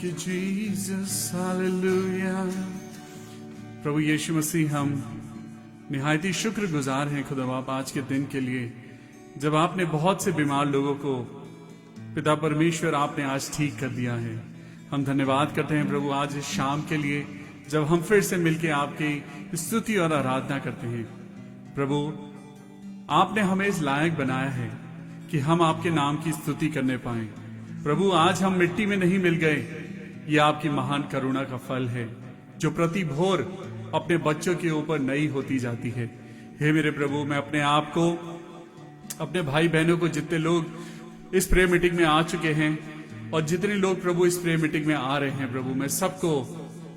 you, Jesus. Hallelujah. प्रभु यीशु मसीह, हम निहायत ही शुक्रगुजार हैं खुदा बाप आज के दिन के लिए, जब आपने बहुत से बीमार लोगों को पिता परमेश्वर आपने आज ठीक कर दिया है। हम धन्यवाद करते हैं प्रभु आज इस शाम के लिए, जब हम फिर से मिलकर आपकी स्तुति और आराधना करते हैं। प्रभु आपने हमें इस लायक बनाया है कि हम आपके नाम की स्तुति करने पाए। प्रभु आज हम मिट्टी में नहीं मिल गए, यह आपकी महान करुणा का फल है जो प्रति भोर अपने बच्चों के ऊपर नई होती जाती है। हे मेरे प्रभु, मैं अपने आप को, अपने भाई बहनों को, जितने लोग इस प्रेयर मीटिंग में आ चुके हैं और जितने लोग प्रभु इस प्रेयर मीटिंग में आ रहे हैं, प्रभु मैं सबको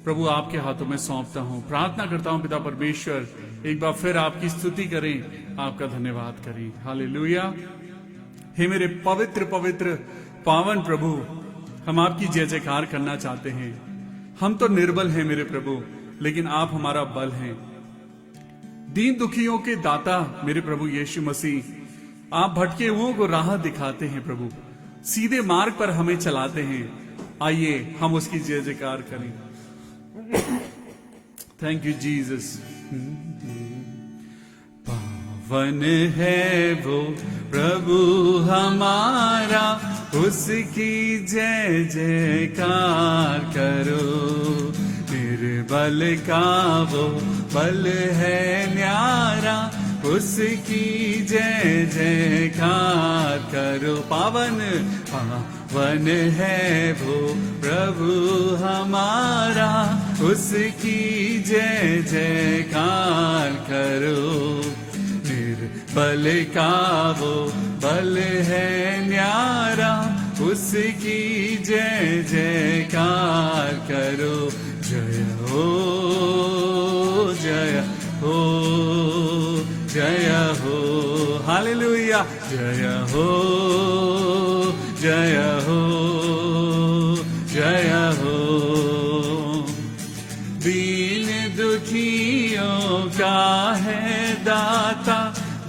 प्रभु आपके हाथों में सौंपता हूं। प्रार्थना करता हूं पिता परमेश्वर एक बार फिर आपकी स्तुति करें, आपका धन्यवाद करें। हालेलुया। हे मेरे पवित्र पवित्र पावन प्रभु, हम आपकी जय जयकार करना चाहते हैं। हम तो निर्बल हैं मेरे प्रभु, लेकिन आप हमारा बल हैं। दीन दुखियों के दाता मेरे प्रभु यीशु मसीह, आप भटके हुओं को राह दिखाते हैं प्रभु, सीधे मार्ग पर हमें चलाते हैं। आइए हम उसकी जय जयकार करें। Thank you Jesus. पावन है वो प्रभु हमारा, उसकी जय जयकार करो। निर्बल का वो बल है न्यारा, उसकी जय जयकार करो। पावन पावन है वो प्रभु हमारा, उसकी जय जयकार करो। निर्बल का वो बल है न्यारा, उसकी जय जयकार करो। जय हो जय हो जय हो, हालेलुया। जय हो जय हो जय हो। दीन दुखियों का है दाता,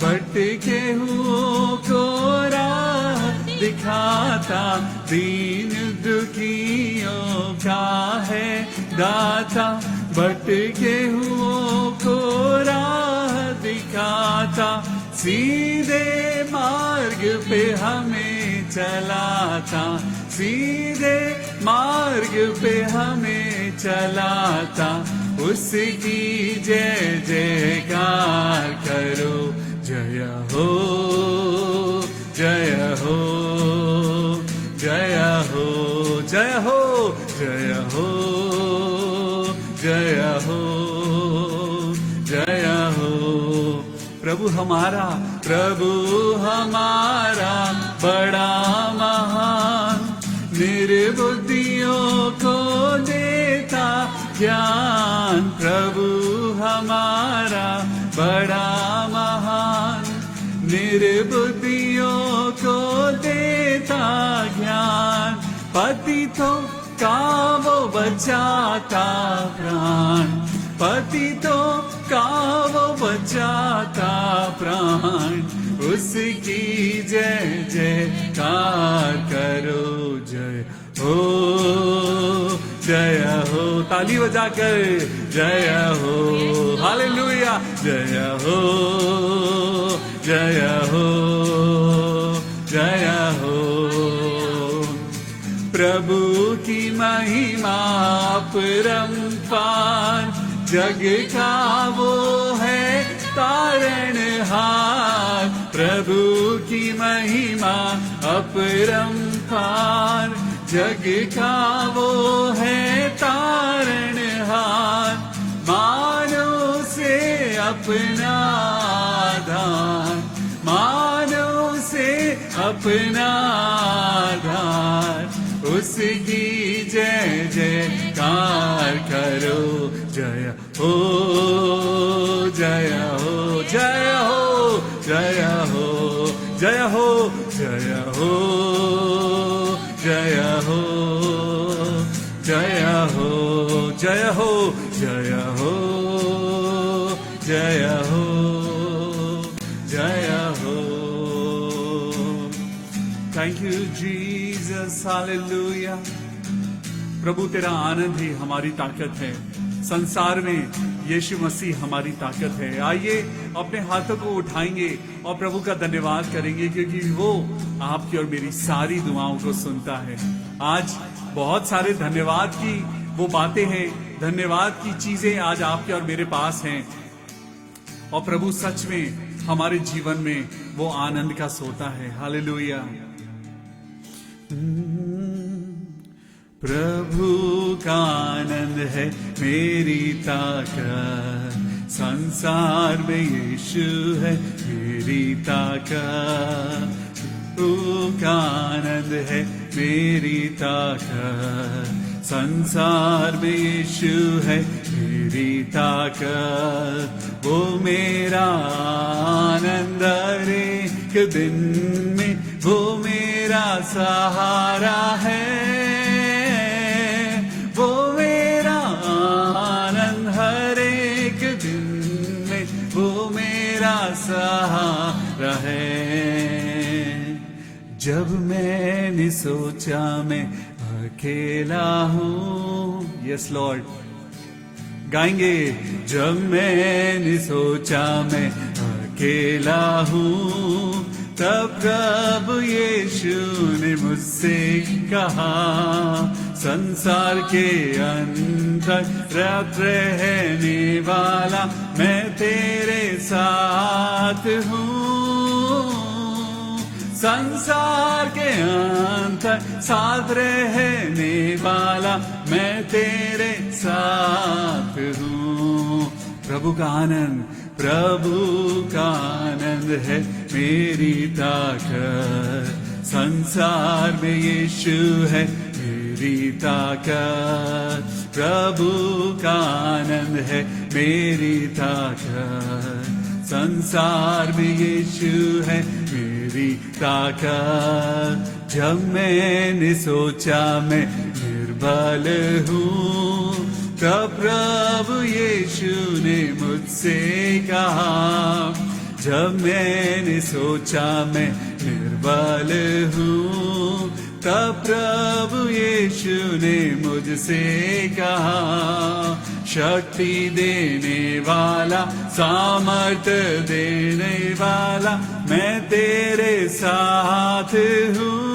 भटके हुओं को राह दिखाता। दीन दुखियों का है दाता, भटके हुओं को राह दिखाता। सीधे मार्ग पे हमें चलाता, सीधे मार्ग पे हमें चलाता। उसकी जय जयकार करो। जय हो जय हो जय हो जय हो जय हो जय हो जय हो। प्रभु हमारा बड़ा महान, निर्बुद्धियों को देता ज्ञान। प्रभु हमारा बड़ा महान, निर्बुद्धियों को देता ज्ञान। पतितों का वो बचाता प्राण, पतितों का वो बचाता प्राण। उसकी जय जयकार करो। जय हो जय हो, ताली बजाकर जय हो, हालेलुया। जय हो जय हो जय हो। प्रभु की महिमा परम्पार, जग का वो है तारणहार। प्रभु की महिमा अपरंपार, जग का वो है तारणहार। मानो से अपना दान, मानो से अपना दान। उसकी जय जयकार करो। जय हो जय हो जय हो जय हो जय हो जय हो जय हो जय हो जय हो जय हो जय हो जय हो। Thank you, Jesus. Hallelujah. प्रभु तेरा आनंद ही हमारी ताकत है। संसार में यीशु मसीह हमारी ताकत है। आइए अपने हाथों को उठाएंगे और प्रभु का धन्यवाद करेंगे, क्योंकि वो आपकी और मेरी सारी दुआओं को सुनता है। आज बहुत सारे धन्यवाद की वो बातें हैं, धन्यवाद की चीजें आज आपके और मेरे पास हैं, और प्रभु सच में हमारे जीवन में वो आनंद का सोता है। हालेलुया। प्रभु का आनंद है मेरी ताकत, संसार में यीशु है मेरी ताकत। प्रभु का आनंद है मेरी ताकत, संसार में यीशु है मेरी ताकत। वो मेरा आनंद हर एक दिन में, वो मेरा सहारा है। वो मेरा आनंद हर एक दिन में, वो मेरा सहारा है। जब मैंने सोचा मैं अकेला हूँ, यस लॉर्ड, गाएंगे। जब मैंने सोचा मैं अकेला हूँ, तब प्रभु यीशु ने मुझसे कहा, संसार के अंदर रहने वाला मैं तेरे साथ हूँ। संसार के अंतर साथ रहने वाला मैं तेरे साथ हूँ। प्रभु का आनंद, प्रभु का आनंद है मेरी ताकत, संसार में यीशु है मेरी ताकत। प्रभु का आनंद है मेरी ताकत, संसार में यीशु है मेरी ताकत। जब मैंने सोचा मैं निर्बल हूँ, तब प्रभु यीशु ने मुझसे कहा, जब मैंने सोचा मैं निर्बल हूँ, तब प्रभु यीशु ने मुझसे कहा, शक्ति देने वाला, सामर्थ्य देने वाला मैं तेरे साथ हूँ।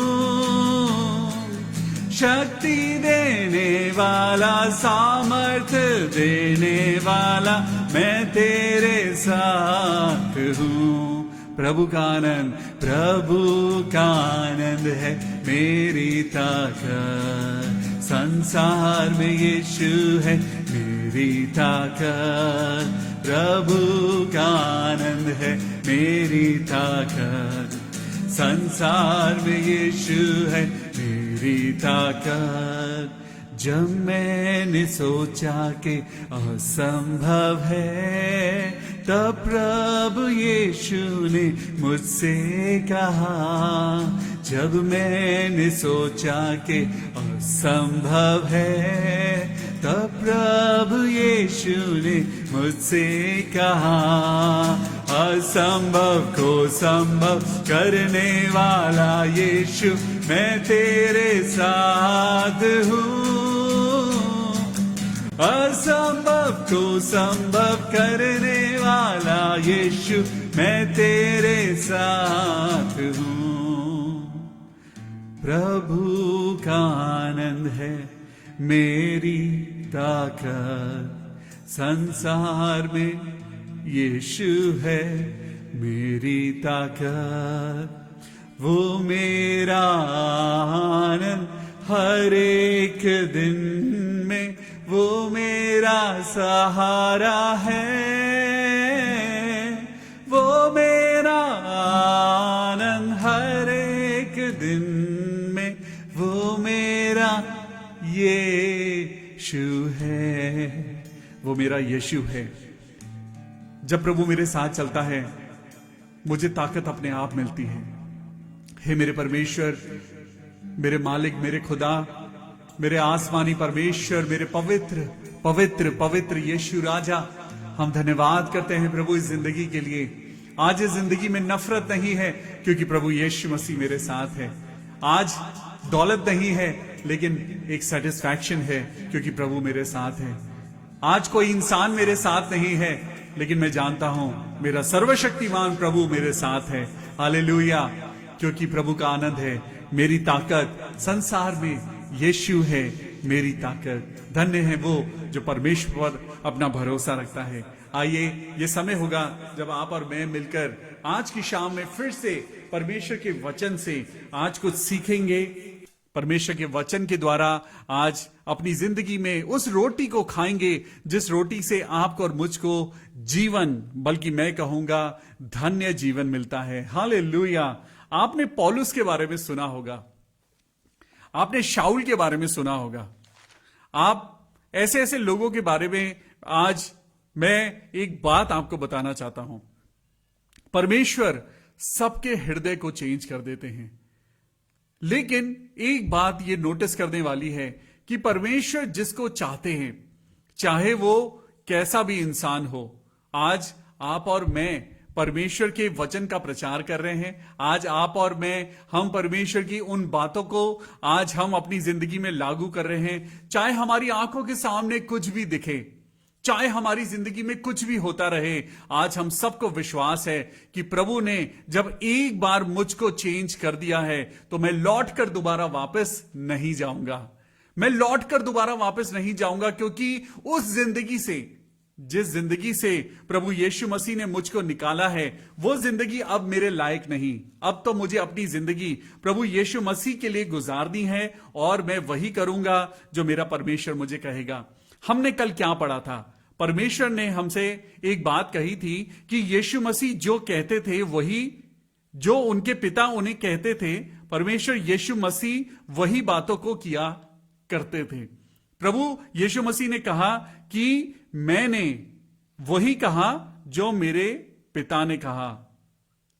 शक्ति देने वाला, सामर्थ्य देने वाला मैं तेरे साथ हूँ। प्रभु का आनंद, प्रभु का आनंद है मेरी ताकत, संसार में यीशु है मेरी ताकत। प्रभु का आनंद है मेरी ताकत, संसार में यीशु है मेरी ताकत। जब मैंने सोचा कि असंभव है, तब प्रभु यीशु ने मुझसे कहा, जब मैंने सोचा कि असंभव है, तब प्रभु यीशु ने मुझसे कहा, असंभव को संभव करने वाला यीशु मैं तेरे साथ हूँ। असंभव को संभव करने वाला यीशु मैं तेरे साथ हूँ। प्रभु का आनंद है मेरी ताकत, संसार में यीशु है मेरी ताकत। वो मेरा आनंद हर एक दिन में, वो मेरा सहारा है। वो मेरा आनंद हर एक दिन में, वो मेरा यीशु है। वो मेरा यीशु है। जब प्रभु मेरे साथ चलता है, मुझे ताकत अपने आप मिलती है। हे मेरे परमेश्वर, मेरे मालिक, मेरे खुदा, मेरे आसमानी परमेश्वर, मेरे पवित्र पवित्र पवित्र यीशु राजा, हम धन्यवाद करते हैं प्रभु इस जिंदगी के लिए। आज इस जिंदगी में नफरत नहीं है, क्योंकि प्रभु यीशु मसीह मेरे साथ है। आज दौलत नहीं है, लेकिन एक सेटिस्फैक्शन है क्योंकि प्रभु मेरे साथ है। आज कोई इंसान मेरे साथ नहीं है, लेकिन मैं जानता हूं मेरा सर्वशक्तिमान प्रभु मेरे साथ है। हालेलुया, क्योंकि प्रभु का आनंद है। मेरी ताकत संसार में यीशु है, मेरी ताकत। धन्य है वो जो परमेश्वर पर अपना भरोसा रखता है। आइए, ये समय होगा जब आप और मैं मिलकर आज की शाम में फिर से परमेश्वर के वचन से आज कुछ सीखेंगे। परमेश्वर के वचन के द्वारा आज अपनी जिंदगी में उस रोटी को खाएंगे जिस रोटी से आपको और मुझको जीवन, बल्कि मैं कहूंगा धन्य जीवन मिलता है। हालेलुया। आपने पौलुस के बारे में सुना होगा, आपने शाऊल के बारे में सुना होगा, आप ऐसे ऐसे लोगों के बारे में आज मैं एक बात आपको बताना चाहता हूं। परमेश्वर सबके हृदय को चेंज कर देते हैं, लेकिन एक बात ये नोटिस करने वाली है कि परमेश्वर जिसको चाहते हैं, चाहे वो कैसा भी इंसान हो, आज आप और मैं परमेश्वर के वचन का प्रचार कर रहे हैं। आज आप और मैं, हम परमेश्वर की उन बातों को आज हम अपनी जिंदगी में लागू कर रहे हैं। चाहे हमारी आंखों के सामने कुछ भी दिखे, चाहे हमारी जिंदगी में कुछ भी होता रहे, आज हम सबको विश्वास है कि प्रभु ने जब एक बार मुझको चेंज कर दिया है तो मैं लौट कर दोबारा वापस नहीं जाऊंगा। मैं लौट कर दोबारा वापस नहीं जाऊंगा, क्योंकि उस जिंदगी से, जिस जिंदगी से प्रभु यीशु मसीह ने मुझको निकाला है, वो जिंदगी अब मेरे लायक नहीं। अब तो मुझे अपनी जिंदगी प्रभु यीशु मसीह के लिए गुजारनी है और मैं वही करूंगा जो मेरा परमेश्वर मुझे कहेगा। हमने कल क्या पढ़ा था? परमेश्वर ने हमसे एक बात कही थी कि यीशु मसीह जो कहते थे वही, जो उनके पिता उन्हें कहते थे, परमेश्वर यीशु मसीह वही बातों को किया करते थे। प्रभु यीशु मसीह ने कहा कि मैंने वही कहा जो मेरे पिता ने कहा।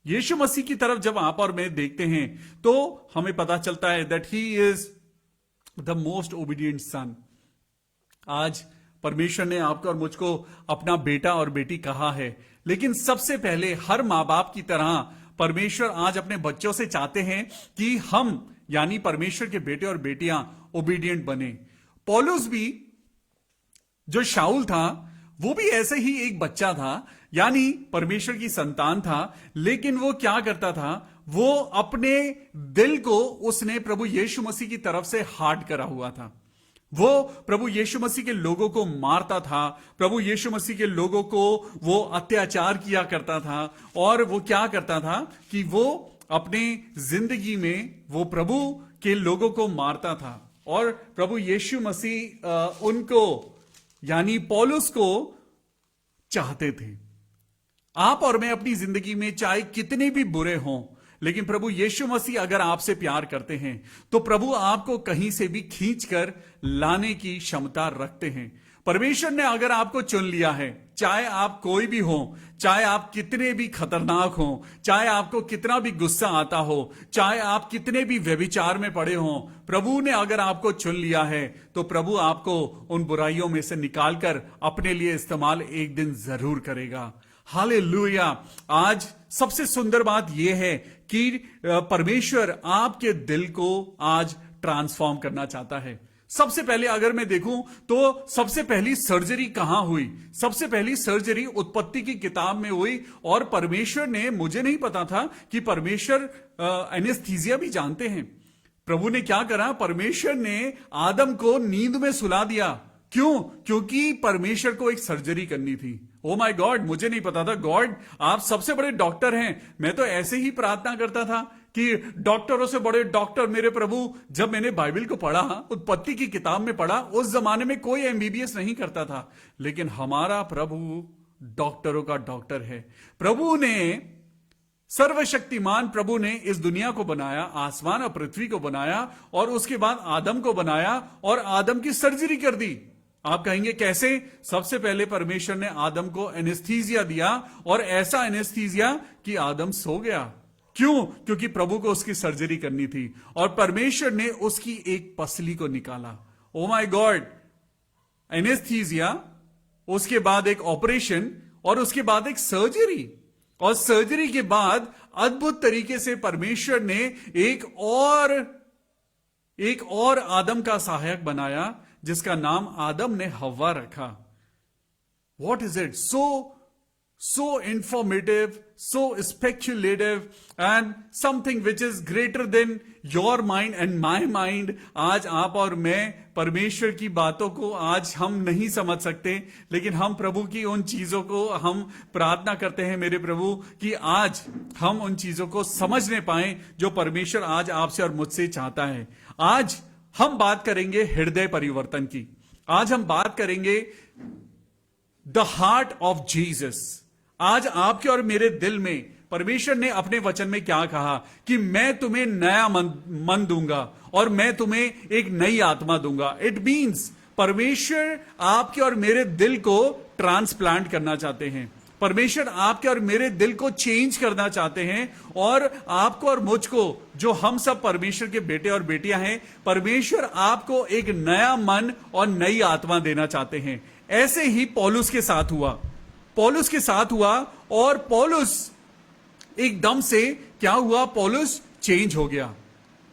यीशु मसीह की तरफ जब आप और मैं देखते हैं तो हमें पता चलता है that he is the most obedient son. आज परमेश्वर ने आपको और मुझको अपना बेटा और बेटी कहा है, लेकिन सबसे पहले हर मां बाप की तरह परमेश्वर आज अपने बच्चों से चाहते हैं कि हम, यानी परमेश्वर के बेटे और बेटियां, ओबीडिएंट बने। पौलुस भी, जो शाऊल था, वो भी ऐसे ही एक बच्चा था, यानी परमेश्वर की संतान था, लेकिन वो क्या करता था? वो अपने दिल को उसने प्रभु यीशु मसीह की तरफ से हार्ड करा हुआ था। वो प्रभु यीशु मसीह के लोगों को मारता था, प्रभु यीशु मसीह के लोगों को वो अत्याचार किया करता था, और वो क्या करता था कि वो अपने जिंदगी में वो प्रभु के लोगों को मारता था। और प्रभु यीशु मसीह उनको, यानी पौलुस को चाहते थे। आप और मैं अपनी जिंदगी में चाहे कितने भी बुरे हों, लेकिन प्रभु यीशु मसीह अगर आपसे प्यार करते हैं तो प्रभु आपको कहीं से भी खींचकर लाने की क्षमता रखते हैं। परमेश्वर ने अगर आपको चुन लिया है, चाहे आप कोई भी हो, चाहे आप कितने भी खतरनाक हो, चाहे आपको कितना भी गुस्सा आता हो, चाहे आप कितने भी व्यभिचार में पड़े हो, प्रभु ने अगर आपको चुन लिया है तो प्रभु आपको उन बुराइयों में से निकालकर अपने लिए इस्तेमाल एक दिन जरूर करेगा। हालेलुया। आज सबसे सुंदर बात यह है कि परमेश्वर आपके दिल को आज ट्रांसफॉर्म करना चाहता है। सबसे पहले अगर मैं देखूं तो सबसे पहली सर्जरी कहां हुई? सबसे पहली सर्जरी उत्पत्ति की किताब में हुई, और परमेश्वर ने, मुझे नहीं पता था कि परमेश्वर एनेस्थीसिया भी जानते हैं। प्रभु ने क्या करा? परमेश्वर ने आदम को नींद में सुला दिया। क्यों? क्योंकि परमेश्वर को एक सर्जरी करनी थी। ओ माय गॉड, मुझे नहीं पता था। गॉड, आप सबसे बड़े डॉक्टर हैं। मैं तो ऐसे ही प्रार्थना करता था कि डॉक्टरों से बड़े डॉक्टर मेरे प्रभु। जब मैंने बाइबल को पढ़ा, उत्पत्ति की किताब में पढ़ा, उस जमाने में कोई एमबीबीएस नहीं करता था, लेकिन हमारा प्रभु डॉक्टरों का डॉक्टर है। प्रभु ने, सर्वशक्तिमान प्रभु ने इस दुनिया को बनाया, आसमान और पृथ्वी को बनाया, और उसके बाद आदम को बनाया और आदम की सर्जरी कर दी। आप कहेंगे कैसे? सबसे पहले परमेश्वर ने आदम को एनेस्थीसिया दिया, और ऐसा एनेस्थीसिया कि आदम सो गया। क्यों? क्योंकि प्रभु को उसकी सर्जरी करनी थी, और परमेश्वर ने उसकी एक पसली को निकाला। ओ माय गॉड, एनेस्थीसिया, उसके बाद एक ऑपरेशन, और उसके बाद एक सर्जरी, और सर्जरी के बाद अद्भुत तरीके से परमेश्वर ने एक और एक और आदम का सहायक बनाया जिसका नाम आदम ने हव्वा रखा। What is it? So informative, so speculative, and something which is greater than your mind and my mind. आज आप और मैं परमेश्वर की बातों को आज हम नहीं समझ सकते, लेकिन हम प्रभु की उन चीजों को हम प्रार्थना करते हैं मेरे प्रभु कि आज हम उन चीजों को समझने पाएं जो परमेश्वर आज आपसे और मुझसे चाहता है। आज हम बात करेंगे हृदय परिवर्तन की। आज हम बात करेंगे द हार्ट ऑफ जीसस। आज आपके और मेरे दिल में परमेश्वर ने अपने वचन में क्या कहा कि मैं तुम्हें नया मन दूंगा और मैं तुम्हें एक नई आत्मा दूंगा। इट मीन्स परमेश्वर आपके और मेरे दिल को ट्रांसप्लांट करना चाहते हैं। परमेश्वर आपके और मेरे दिल को चेंज करना चाहते हैं और आपको और मुझको, जो हम सब परमेश्वर के बेटे और बेटियां हैं, परमेश्वर आपको एक नया मन और नई आत्मा देना चाहते हैं। ऐसे ही पौलुस के साथ हुआ और पौलुस एकदम से क्या हुआ, पौलुस चेंज हो गया।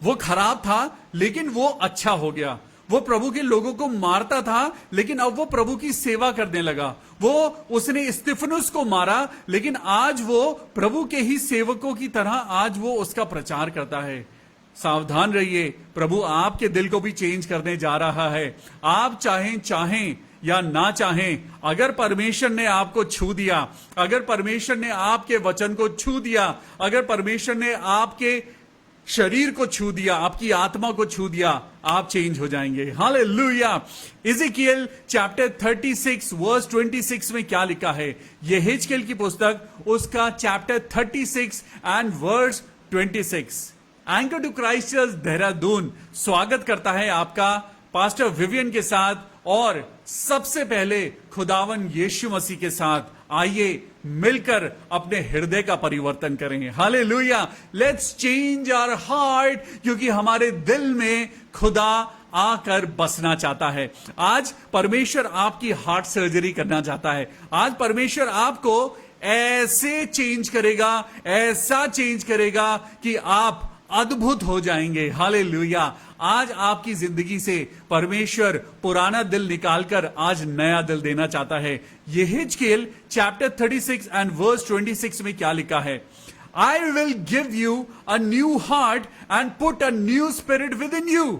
वो खराब था लेकिन वो अच्छा हो गया। वो प्रभु के लोगों को मारता था लेकिन अब वो प्रभु की सेवा करने लगा। उसने स्तिफनुस को मारा लेकिन आज वो प्रभु के ही सेवकों की तरह आज वो उसका प्रचार करता है। सावधान रहिए, प्रभु आपके दिल को भी चेंज करने जा रहा है। आप चाहें या ना चाहें, अगर परमेश्वर ने आपको छू दिया, अगर परमेश्वर ने आपके वचन को छू दिया, अगर परमेश्वर ने आपके शरीर को छू दिया, आपकी आत्मा को छू दिया, आप चेंज हो जाएंगे। हालेलुया। इज़ेकियल चैप्टर 36 वर्स 26 में क्या लिखा है? यहेजकेल की पुस्तक उसका chapter 36 and verse 26। Anchor to Christ church Dehradun स्वागत करता है आपका पास्टर विवियन के साथ और सबसे पहले खुदावन यीशु मसीह के साथ। आइए मिलकर अपने हृदय का परिवर्तन करेंगे। Hallelujah. Let's change our heart, क्योंकि हमारे दिल में खुदा आकर बसना चाहता है। आज परमेश्वर आपकी हार्ट सर्जरी करना चाहता है। आज परमेश्वर आपको ऐसे चेंज करेगा, ऐसा चेंज करेगा कि आप अद्भुत हो जाएंगे। हालेलुया। आज आपकी जिंदगी से परमेश्वर पुराना दिल निकालकर आज नया दिल देना चाहता है। यहेजकेल चैप्टर 36 एंड वर्स 26 में क्या लिखा है? आई will give you a new heart and put a new spirit within you.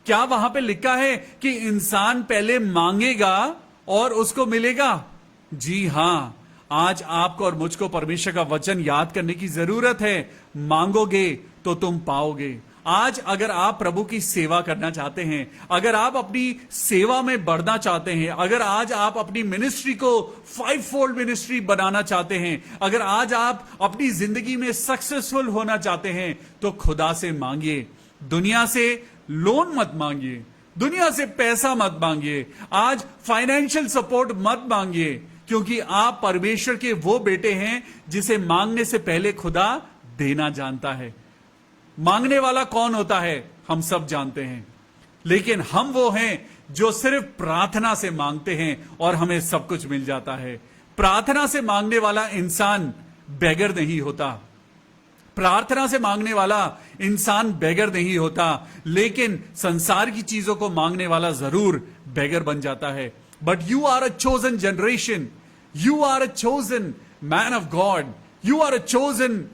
क्या वहां पे लिखा है कि इंसान पहले मांगेगा और उसको मिलेगा? जी हां, आज आपको और मुझको परमेश्वर का वचन याद करने की जरूरत है। मांगोगे तो तुम पाओगे। आज अगर आप प्रभु की सेवा करना चाहते हैं, अगर आप अपनी सेवा में बढ़ना चाहते हैं, अगर आज आप अपनी मिनिस्ट्री को 5-fold मिनिस्ट्री बनाना चाहते हैं, अगर आज आप अपनी जिंदगी में सक्सेसफुल होना चाहते हैं, तो खुदा से मांगिए। दुनिया से लोन मत मांगिए, दुनिया से पैसा मत मांगिए, आज फाइनेंशियल सपोर्ट मत मांगिए, क्योंकि आप परमेश्वर के वो बेटे हैं जिसे मांगने से पहले खुदा देना जानता है। मांगने वाला कौन होता है हम सब जानते हैं, लेकिन हम वो हैं जो सिर्फ प्रार्थना से मांगते हैं और हमें सब कुछ मिल जाता है। प्रार्थना से मांगने वाला इंसान बेगर नहीं होता, प्रार्थना से मांगने वाला इंसान बेगर नहीं होता, लेकिन संसार की चीजों को मांगने वाला जरूर बेगर बन जाता है। But you are a chosen generation, you are a chosen man of God, you are a chosen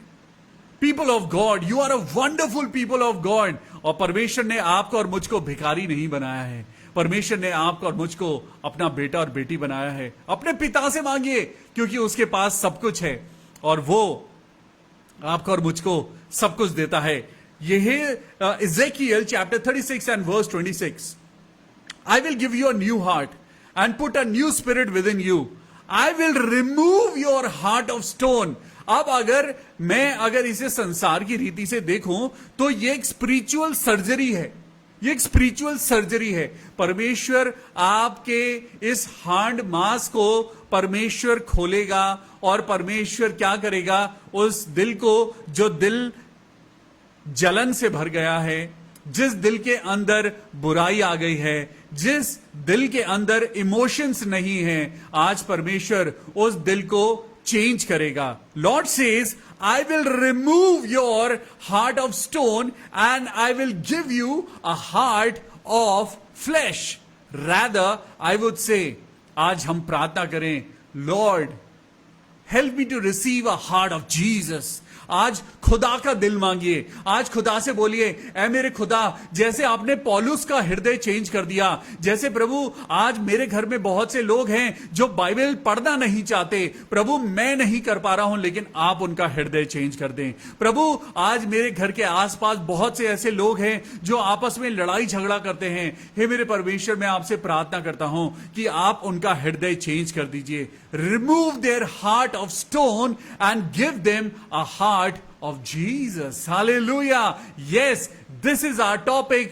people of God, you are a wonderful people of God. और परमेश्वर ने आपको और मुझको भिखारी नहीं बनाया है, परमेश्वर ने आपको और मुझको अपना बेटा और बेटी बनाया है। अपने पिता से मांगिए, क्योंकि उसके पास सब कुछ है और वो आपको और मुझको सब कुछ देता है। यह Ezekiel chapter 36 and verse 26। I will give you a new heart and put a new spirit within you. I will remove your heart of stone. अब अगर इसे संसार की रीति से देखूं तो ये एक स्पिरिचुअल सर्जरी है, ये एक स्पिरिचुअल सर्जरी है। परमेश्वर आपके इस हार्ड मांस को परमेश्वर खोलेगा और परमेश्वर क्या करेगा, उस दिल को, जो दिल जलन से भर गया है, जिस दिल के अंदर बुराई आ गई है, जिस दिल के अंदर इमोशंस नहीं है, आज परमेश्वर उस दिल को चेंज करेगा। Lord says, I will remove your heart of stone and I will give you a heart of flesh. Rather, I would say, आज हम प्रार्थना करें, Lord, help me to receive a heart of Jesus. आज खुदा का दिल मांगिए, आज खुदा से बोलिए, ऐ मेरे खुदा, जैसे आपने पौलुस का हृदय चेंज कर दिया, जैसे प्रभु आज मेरे घर में बहुत से लोग हैं जो बाइबल पढ़ना नहीं चाहते, प्रभु मैं नहीं कर पा रहा हूं, लेकिन आप उनका हृदय चेंज कर दें। प्रभु आज मेरे घर के आसपास बहुत से ऐसे लोग हैं जो आपस में लड़ाई झगड़ा करते हैं, हे मेरे परमेश्वर, मैं आपसे प्रार्थना करता हूं कि आप उनका हृदय चेंज कर दीजिए। Remove their heart of stone and give them a heart of Jesus. Hallelujah. Yes, this is our topic,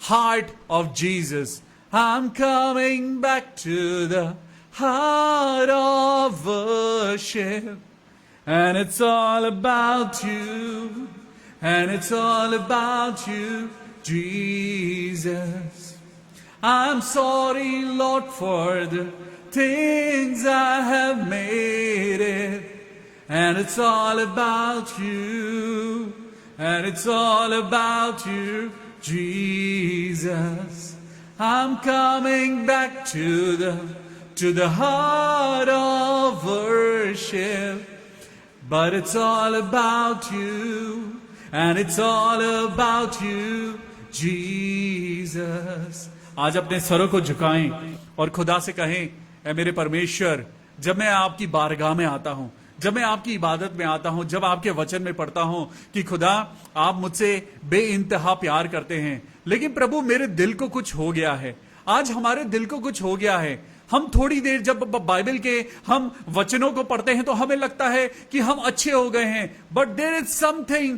heart of Jesus. I'm coming back to the heart of worship. And it's all about you. And it's all about you, Jesus. I'm sorry, Lord, for the things I have made it. And it's all about you. And it's all about you, Jesus. I'm coming back to the heart of worship. But it's all about you. And it's all about you, Jesus. आज अपने सरों को झुकाएं और खुदा से कहें, ऐ मेरे परमेश्वर, जब मैं आपकी बारगाह में आता हूं, जब मैं आपकी इबादत में आता हूं, जब आपके वचन में पढ़ता हूं कि खुदा आप मुझसे बेइंतहा प्यार करते हैं, लेकिन प्रभु मेरे दिल को कुछ हो गया है। आज हमारे दिल को कुछ हो गया है। हम थोड़ी देर जब बाइबल के हम वचनों को पढ़ते हैं तो हमें लगता है कि हम अच्छे हो गए हैं, but there is something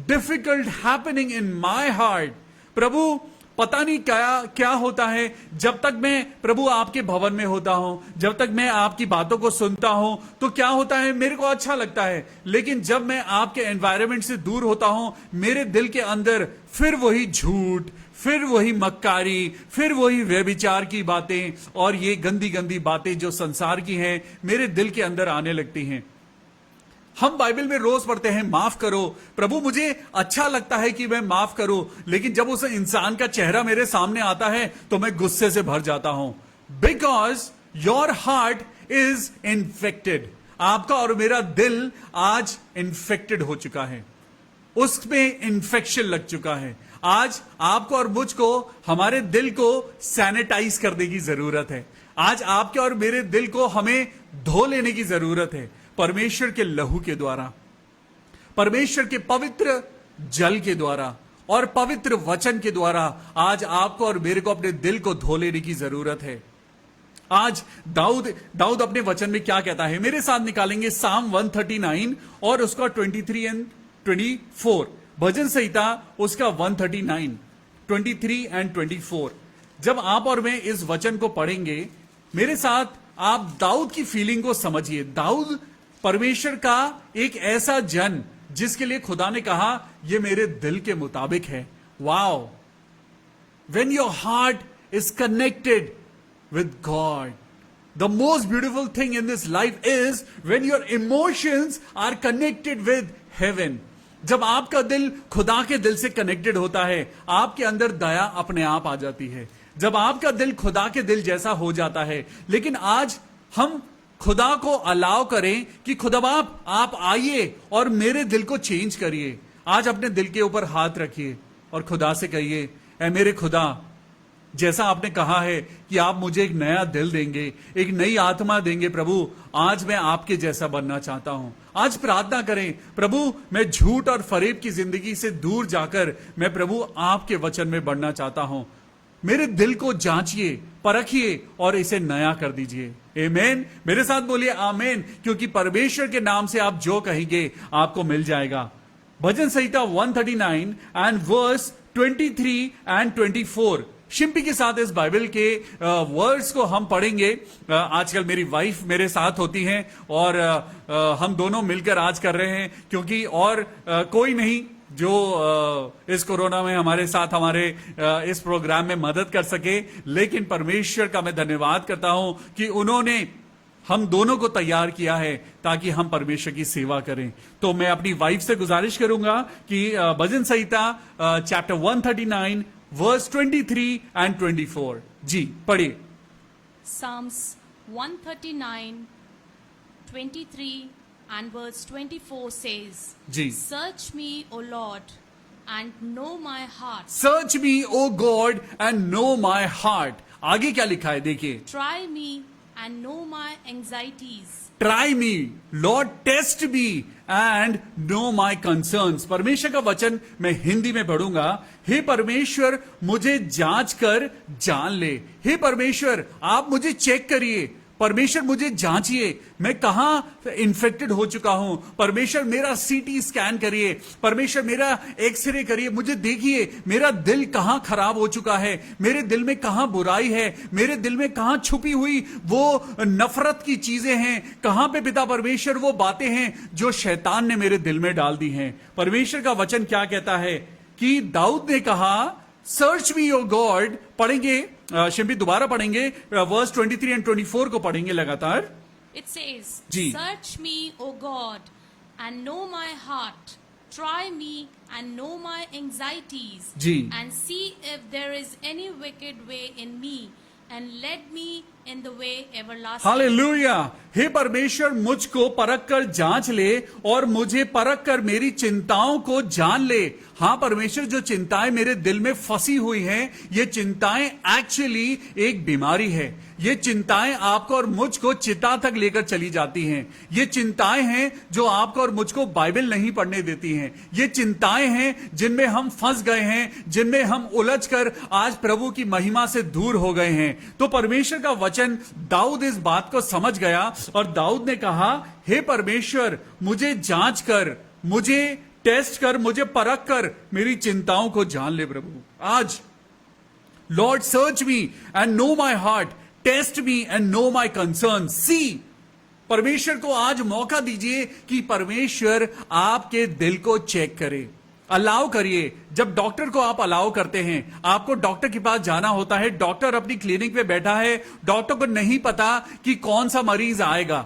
difficult happening in my heart. प्रभु पता नहीं क्या होता है, जब तक मैं प्रभु आपके भवन में होता हूं, जब तक मैं आपकी बातों को सुनता हूं, तो क्या होता है, मेरे को अच्छा लगता है, लेकिन जब मैं आपके एनवायरनमेंट से दूर होता हूं, मेरे दिल के अंदर फिर वही झूठ, फिर वही मक्कारी, फिर वही व्यभिचार की बातें और ये गंदी गंदी बातें जो संसार की हैं, मेरे दिल के अंदर आने लगती हैं। हम बाइबल में रोज पढ़ते हैं, माफ करो प्रभु, मुझे अच्छा लगता है कि मैं माफ करूं, लेकिन जब उस इंसान का चेहरा मेरे सामने आता है तो मैं गुस्से से भर जाता हूं। Because your heart is infected. आपका और मेरा दिल आज इन्फेक्टेड हो चुका है, उसमें इन्फेक्शन लग चुका है। आज आपको और मुझको हमारे दिल को सैनिटाइज करने की जरूरत है। आज आपके और मेरे दिल को हमें धो लेने की जरूरत है, परमेश्वर के लहू के द्वारा, परमेश्वर के पवित्र जल के द्वारा और पवित्र वचन के द्वारा। आज आपको और मेरे को अपने दिल को धो लेने की जरूरत है। आज दाऊद अपने वचन में क्या कहता है, मेरे साथ निकालेंगे साम 139 और उसका 23 एंड 24, भजन संहिता उसका 139, 23 एंड 24। जब आप और मैं इस वचन को पढ़ेंगे, मेरे साथ आप दाऊद की फीलिंग को समझिए। दाऊद परमेश्वर का एक ऐसा जन जिसके लिए खुदा ने कहा, यह मेरे दिल के मुताबिक है। Wow, when your heart is connected with God, the most beautiful thing in this life is when your emotions are connected with heaven. जब आपका दिल खुदा के दिल से कनेक्टेड होता है, आपके अंदर दया अपने आप आ जाती है। जब आपका दिल खुदा के दिल जैसा हो जाता है। लेकिन आज हम खुदा को अलाउ करें कि खुदा बाप आप आइए और मेरे दिल को चेंज करिए। आज अपने दिल के ऊपर हाथ रखिए और खुदा से कहिए, ऐ मेरे खुदा, जैसा आपने कहा है कि आप मुझे एक नया दिल देंगे, एक नई आत्मा देंगे, प्रभु आज मैं आपके जैसा बनना चाहता हूं। आज प्रार्थना करें, प्रभु मैं झूठ और फरेब की जिंदगी से दूर जाकर मैं प्रभु आपके वचन में बढ़ना चाहता हूं। मेरे दिल को जांचिए, परखिए और इसे नया कर दीजिए। आमीन। मेरे साथ बोलिए आमीन, क्योंकि परमेश्वर के नाम से आप जो कहेंगे आपको मिल जाएगा। भजन संहिता 139 एंड वर्स 23 एंड 24। शिंपी के साथ इस बाइबल के वर्ड्स को हम पढ़ेंगे। आजकल मेरी वाइफ मेरे साथ होती हैं और हम दोनों मिलकर आज कर रहे हैं, क्योंकि और कोई नहीं जो इस कोरोना में हमारे साथ हमारे इस प्रोग्राम में मदद कर सके। लेकिन परमेश्वर का मैं धन्यवाद करता हूं कि उन्होंने हम दोनों को तैयार किया है ताकि हम परमेश्वर की सेवा करें। तो मैं अपनी वाइफ से गुजारिश करूंगा कि भजन संहिता चैप्टर 139 वर्स 23 एंड 24 जी पढ़िए। Psalms 139, 23 and verse 24 says, जी। Search me, O Lord, and know my heart. Search me O God and know my heart. आगे क्या लिखा है देखिए। Try me and know my anxieties. Try me lord, test me and know my concerns. परमेश्वर का वचन मैं हिंदी में पढ़ूंगा। हे परमेश्वर, मुझे जांच कर जान ले। हे परमेश्वर, आप मुझे चेक करिए। परमेश्वर, मुझे जांचिए, मैं कहां इन्फेक्टेड हो चुका हूं। परमेश्वर, मेरा सीटी स्कैन करिए। परमेश्वर, मेरा एक्सरे करिए। मुझे देखिए, मेरा दिल कहां खराब हो चुका है, मेरे दिल में कहां बुराई है, मेरे दिल में कहां छुपी हुई वो नफरत की चीजें हैं, कहां पे पिता परमेश्वर वो बातें हैं जो शैतान ने मेरे दिल में डाल दी हैं। परमेश्वर का वचन क्या कहता है कि दाऊद ने कहा, सर्च मी ओ गॉड। पढ़ेंगे, शिंपी दोबारा पढ़ेंगे, वर्स 23 एंड 24 को पढ़ेंगे लगातार। It says, जी। Search me, O God, and know my heart. Try me and know my anxieties. जी। And see if there is any wicked way in me, and lead me in the way everlasting. Hallelujah. हे परमेश्वर, मुझको परख कर जांच ले और मुझे परख कर मेरी चिंताओं को जान ले। हाँ परमेश्वर, जो चिंताएं मेरे दिल में फंसी हुई हैं, ये चिंताएं एक्चुअली एक बीमारी है। ये चिंताएं आपको और मुझको चिता तक लेकर चली जाती हैं। ये चिंताएं हैं जो आपको और मुझको बाइबल नहीं पढ़ने देती हैं। ये चिंताएं हैं जिनमें हम फंस गए हैं, जिनमें हम उलझ कर आज प्रभु की महिमा से दूर हो गए हैं। तो परमेश्वर का वचन, दाऊद इस बात को समझ गया और दाऊद ने कहा, हे परमेश्वर, मुझे जांच कर, मुझे टेस्ट कर, मुझे परख कर, मेरी चिंताओं को जान ले प्रभु। आज Lord, search me and know my heart, test me and know my concern, see. परमेश्वर को आज मौका दीजिए कि परमेश्वर आपके दिल को चेक करे। अलाउ करिए। जब डॉक्टर को आप अलाउ करते हैं, आपको डॉक्टर के पास जाना होता है, डॉक्टर अपनी क्लिनिक पे बैठा है, डॉक्टर को नहीं पता कि कौन सा मरीज आएगा,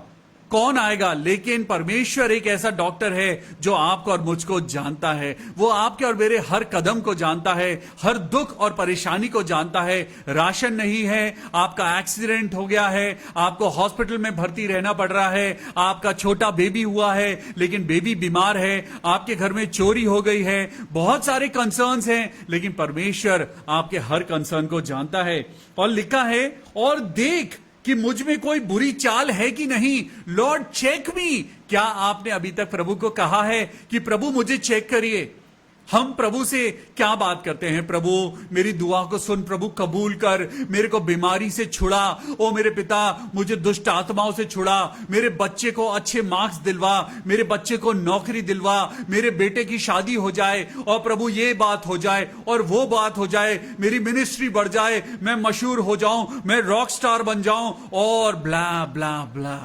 कौन आएगा, लेकिन परमेश्वर एक ऐसा डॉक्टर है जो आपको और मुझको जानता है। वो आपके और मेरे हर कदम को जानता है, हर दुख और परेशानी को जानता है। राशन नहीं है, आपका एक्सीडेंट हो गया है, आपको हॉस्पिटल में भर्ती रहना पड़ रहा है, आपका छोटा बेबी हुआ है लेकिन बेबी बीमार है, आपके घर में चोरी हो गई है, बहुत सारे कंसर्न्स हैं, लेकिन परमेश्वर आपके हर कंसर्न को जानता है। और लिखा है, और देख कि मुझ में कोई बुरी चाल है कि नहीं। Lord, check me. क्या आपने अभी तक प्रभु को कहा है कि प्रभु मुझे चेक करिए? हम प्रभु से क्या बात करते हैं? प्रभु मेरी दुआ को सुन, प्रभु कबूल कर, मेरे को बीमारी से छुड़ा, ओ मेरे पिता मुझे दुष्ट आत्माओं से छुड़ा, मेरे बच्चे को अच्छे मार्क्स दिलवा, मेरे बच्चे को नौकरी दिलवा, मेरे बेटे की शादी हो जाए, और प्रभु ये बात हो जाए और वो बात हो जाए, मेरी मिनिस्ट्री बढ़ जाए, मैं मशहूर हो जाऊं, मैं रॉक स्टार बन जाऊं, और ब्ला ब्ला ब्ला।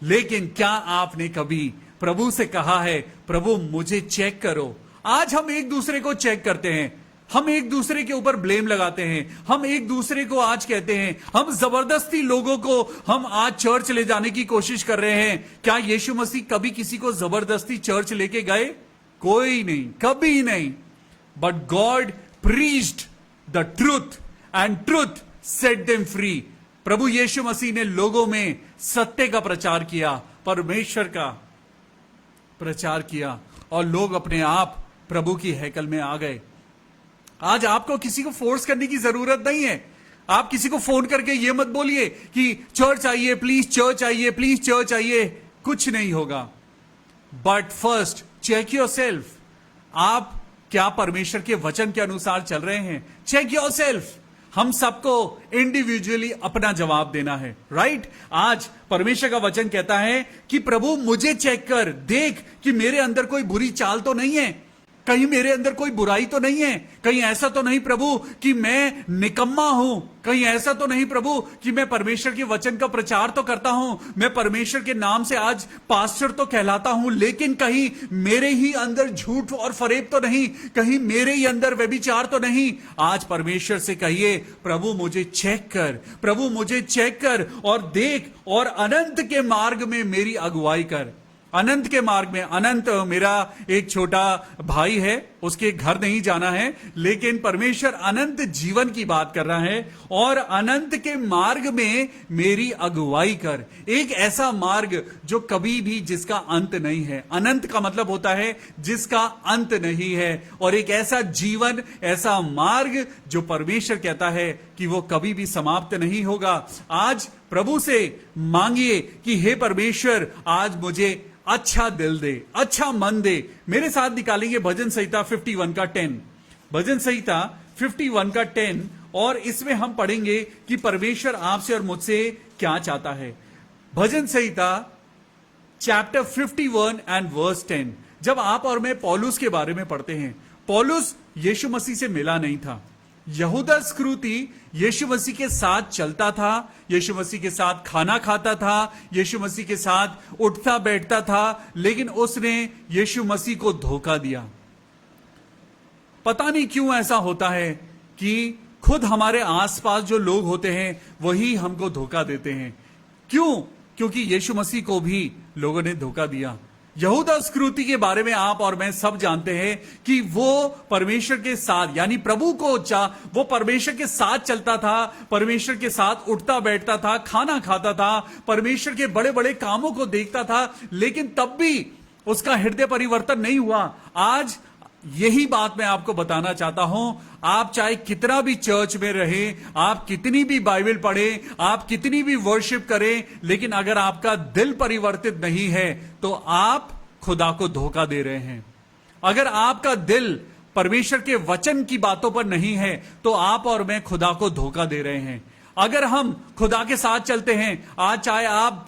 लेकिन क्या आपने कभी प्रभु से कहा है, प्रभु मुझे चेक करो? आज हम एक दूसरे को चेक करते हैं, हम एक दूसरे के ऊपर ब्लेम लगाते हैं, हम एक दूसरे को आज कहते हैं, हम जबरदस्ती लोगों को हम आज चर्च ले जाने की कोशिश कर रहे हैं। क्या यीशु मसीह कभी किसी को जबरदस्ती चर्च लेके गए? कोई नहीं, कभी नहीं। But God preached the truth and truth set them free. प्रभु यीशु मसीह ने लोगों में सत्य का प्रचार किया, परमेश्वर का प्रचार किया, और लोग अपने आप प्रभु की हैकल में आ गए। आज आपको किसी को फोर्स करने की जरूरत नहीं है। आप किसी को फोन करके ये मत बोलिए कि चर्च आइए प्लीज, चर्च आइए प्लीज, चर्च आइए। कुछ नहीं होगा। But first check yourself. आप क्या परमेश्वर के वचन के अनुसार चल रहे हैं? Check yourself. हम सबको इंडिविजुअली अपना जवाब देना है, राइट? आज परमेश्वर का वचन कहता है कि प्रभु मुझे चेक कर, देख कि मेरे अंदर कोई बुरी चाल तो नहीं है। कहीं मेरे अंदर कोई बुराई तो नहीं है, कहीं ऐसा तो नहीं प्रभु कि मैं निकम्मा हूं, कहीं ऐसा तो नहीं प्रभु कि मैं परमेश्वर के वचन का प्रचार तो करता हूं, मैं परमेश्वर के नाम से आज पास्टर तो कहलाता हूं, लेकिन कहीं मेरे ही अंदर झूठ और फरेब तो नहीं, कहीं मेरे ही अंदर व्यभिचार तो नहीं। आज परमेश्वर से कहिए, प्रभु मुझे चेक कर, प्रभु मुझे चेक कर और देख, और अनंत के मार्ग में मेरी अगुवाई कर। अनंत के मार्ग में, अनंत मेरा एक छोटा भाई है, उसके घर नहीं जाना है, लेकिन परमेश्वर अनंत जीवन की बात कर रहा है, और अनंत के मार्ग में मेरी अगुवाई कर। एक ऐसा मार्ग जो कभी भी, जिसका अंत नहीं है। अनंत का मतलब होता है जिसका अंत नहीं है, और एक ऐसा जीवन, ऐसा मार्ग जो परमेश्वर कहता है कि वो कभी भी समाप्त नहीं होगा। आज प्रभु से मांगिए कि हे परमेश्वर, आज मुझे अच्छा दिल दे, अच्छा मन दे। मेरे साथ निकालेंगे भजन संहिता 51 का 10, भजन संहिता 51 का 10, और इसमें हम पढ़ेंगे कि परमेश्वर आपसे और मुझसे क्या चाहता है। भजन संहिता चैप्टर 51 एंड वर्स 10। जब आप और मैं पौलुस के बारे में पढ़ते हैं, पौलुस यीशु मसीह से मिला नहीं था। यहूदा इस्करियोती यीशु मसीह के साथ चलता था, यीशु मसीह के साथ खाना खाता था, यीशु मसीह के साथ उठता बैठता था, लेकिन उसने यीशु मसीह को धोखा दिया। पता नहीं क्यों ऐसा होता है कि खुद हमारे आसपास जो लोग होते हैं वही हमको धोखा देते हैं। क्यों? क्योंकि यीशु मसीह को भी लोगों ने धोखा दिया। यहूदा इस्करियोती के बारे में आप और मैं सब जानते हैं कि वो परमेश्वर के साथ, यानी प्रभु को वो परमेश्वर के साथ चलता था, परमेश्वर के साथ उठता बैठता था, खाना खाता था, परमेश्वर के बड़े बड़े कामों को देखता था, लेकिन तब भी उसका हृदय परिवर्तन नहीं हुआ। आज यही बात मैं आपको बताना चाहता हूं। आप चाहे कितना भी चर्च में रहे, आप कितनी भी बाइबल पढ़े, आप कितनी भी वर्शिप करें, लेकिन अगर आपका दिल परिवर्तित नहीं है तो आप खुदा को धोखा दे रहे हैं। अगर आपका दिल परमेश्वर के वचन की बातों पर नहीं है तो आप और मैं खुदा को धोखा दे रहे हैं। अगर हम खुदा के साथ चलते हैं, आज चाहे आप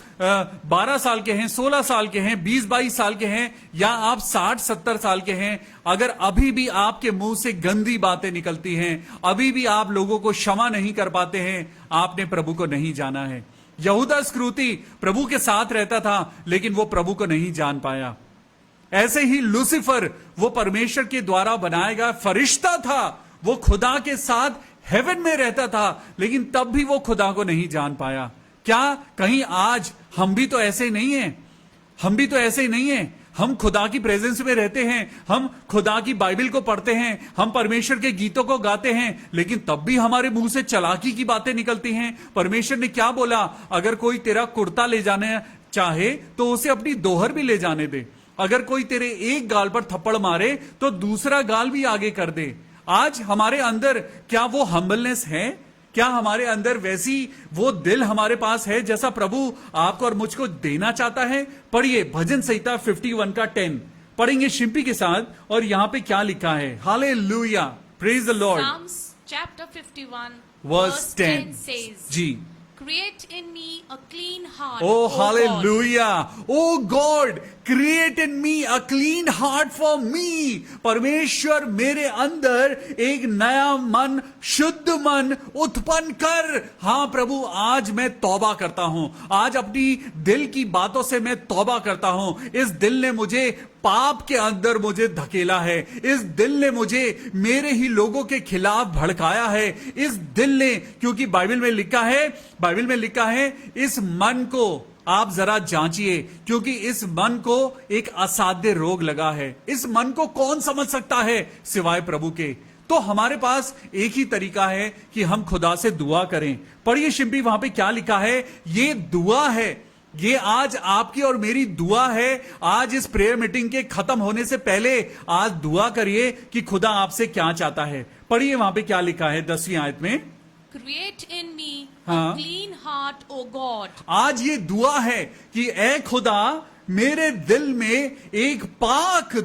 12 साल के हैं, 16 साल के हैं, 20-22 साल के हैं, या आप 60-70 साल के हैं, अगर अभी भी आपके मुंह से गंदी बातें निकलती हैं, अभी भी आप लोगों को क्षमा नहीं कर पाते हैं, आपने प्रभु को नहीं जाना है। यहूदा इस्करियोती प्रभु के साथ रहता था, लेकिन वो प्रभु को नहीं जान पाया। ऐसे ही लूसीफर, वो परमेश्वर के द्वारा बनाया गया फरिश्ता था, वो खुदा के साथ हेवन में रहता था, लेकिन तब भी वो खुदा को नहीं जान पाया। क्या कहीं आज हम भी तो ऐसे नहीं हैं? हम भी तो ऐसे ही नहीं हैं। हम खुदा की प्रेजेंस में रहते हैं, हम खुदा की बाइबल को पढ़ते हैं, हम परमेश्वर के गीतों को गाते हैं, लेकिन तब भी हमारे मुंह से चालाकी की बातें निकलती हैं। परमेश्वर ने क्या बोला? अगर कोई तेरा कुर्ता ले जाने चाहे तो उसे अपनी दोहर भी ले जाने दे। अगर कोई तेरे एक गाल पर थप्पड़ मारे तो दूसरा गाल भी आगे कर दे। आज हमारे अंदर क्या वो हम्बलनेस है? क्या हमारे अंदर वैसी वो दिल हमारे पास है जैसा प्रभु आपको और मुझको देना चाहता है? पढ़िए भजन संहिता 51 का 10, पढ़ेंगे शिंपी के साथ, और यहां पे क्या लिखा है? Hallelujah, praise the lord. Psalms chapter 51 verse 10 says, जी, Create in me a clean heart, Oh, O God. hallelujah. Oh God, create in me a clean heart for me. परमेश्वर मेरे अंदर एक नया मन, शुद्ध मन उत्पन्न कर। हाँ प्रभु, आज मैं तौबा करता हूं, आज अपनी दिल की बातों से मैं तौबा करता हूं। इस दिल ने मुझे पाप के अंदर मुझे धकेला है, इस दिल ने मुझे मेरे ही लोगों के खिलाफ भड़काया है, इस दिल ने, क्योंकि बाइबल में लिखा है इस मन को आप जरा जांचिए, क्योंकि इस मन को एक असाध्य रोग लगा है। इस मन को कौन समझ सकता है सिवाय प्रभु के? तो हमारे पास एक ही तरीका है कि हम खुदा से दुआ करें। पढ़िए शिंपी, वहां पे क्या लिखा है? ये दुआ है, ये आज आपकी और मेरी दुआ है। आज इस प्रेयर मीटिंग के खत्म होने से पहले आज दुआ करिए कि खुदा आपसे क्या चाहता है। पढ़िए वहां पे क्या लिखा है 10वीं आयत में, Create in me हाँ। a clean heart, O God. आज ये दुआ है कि ऐ खुदा, मेरे दिल में एक पाक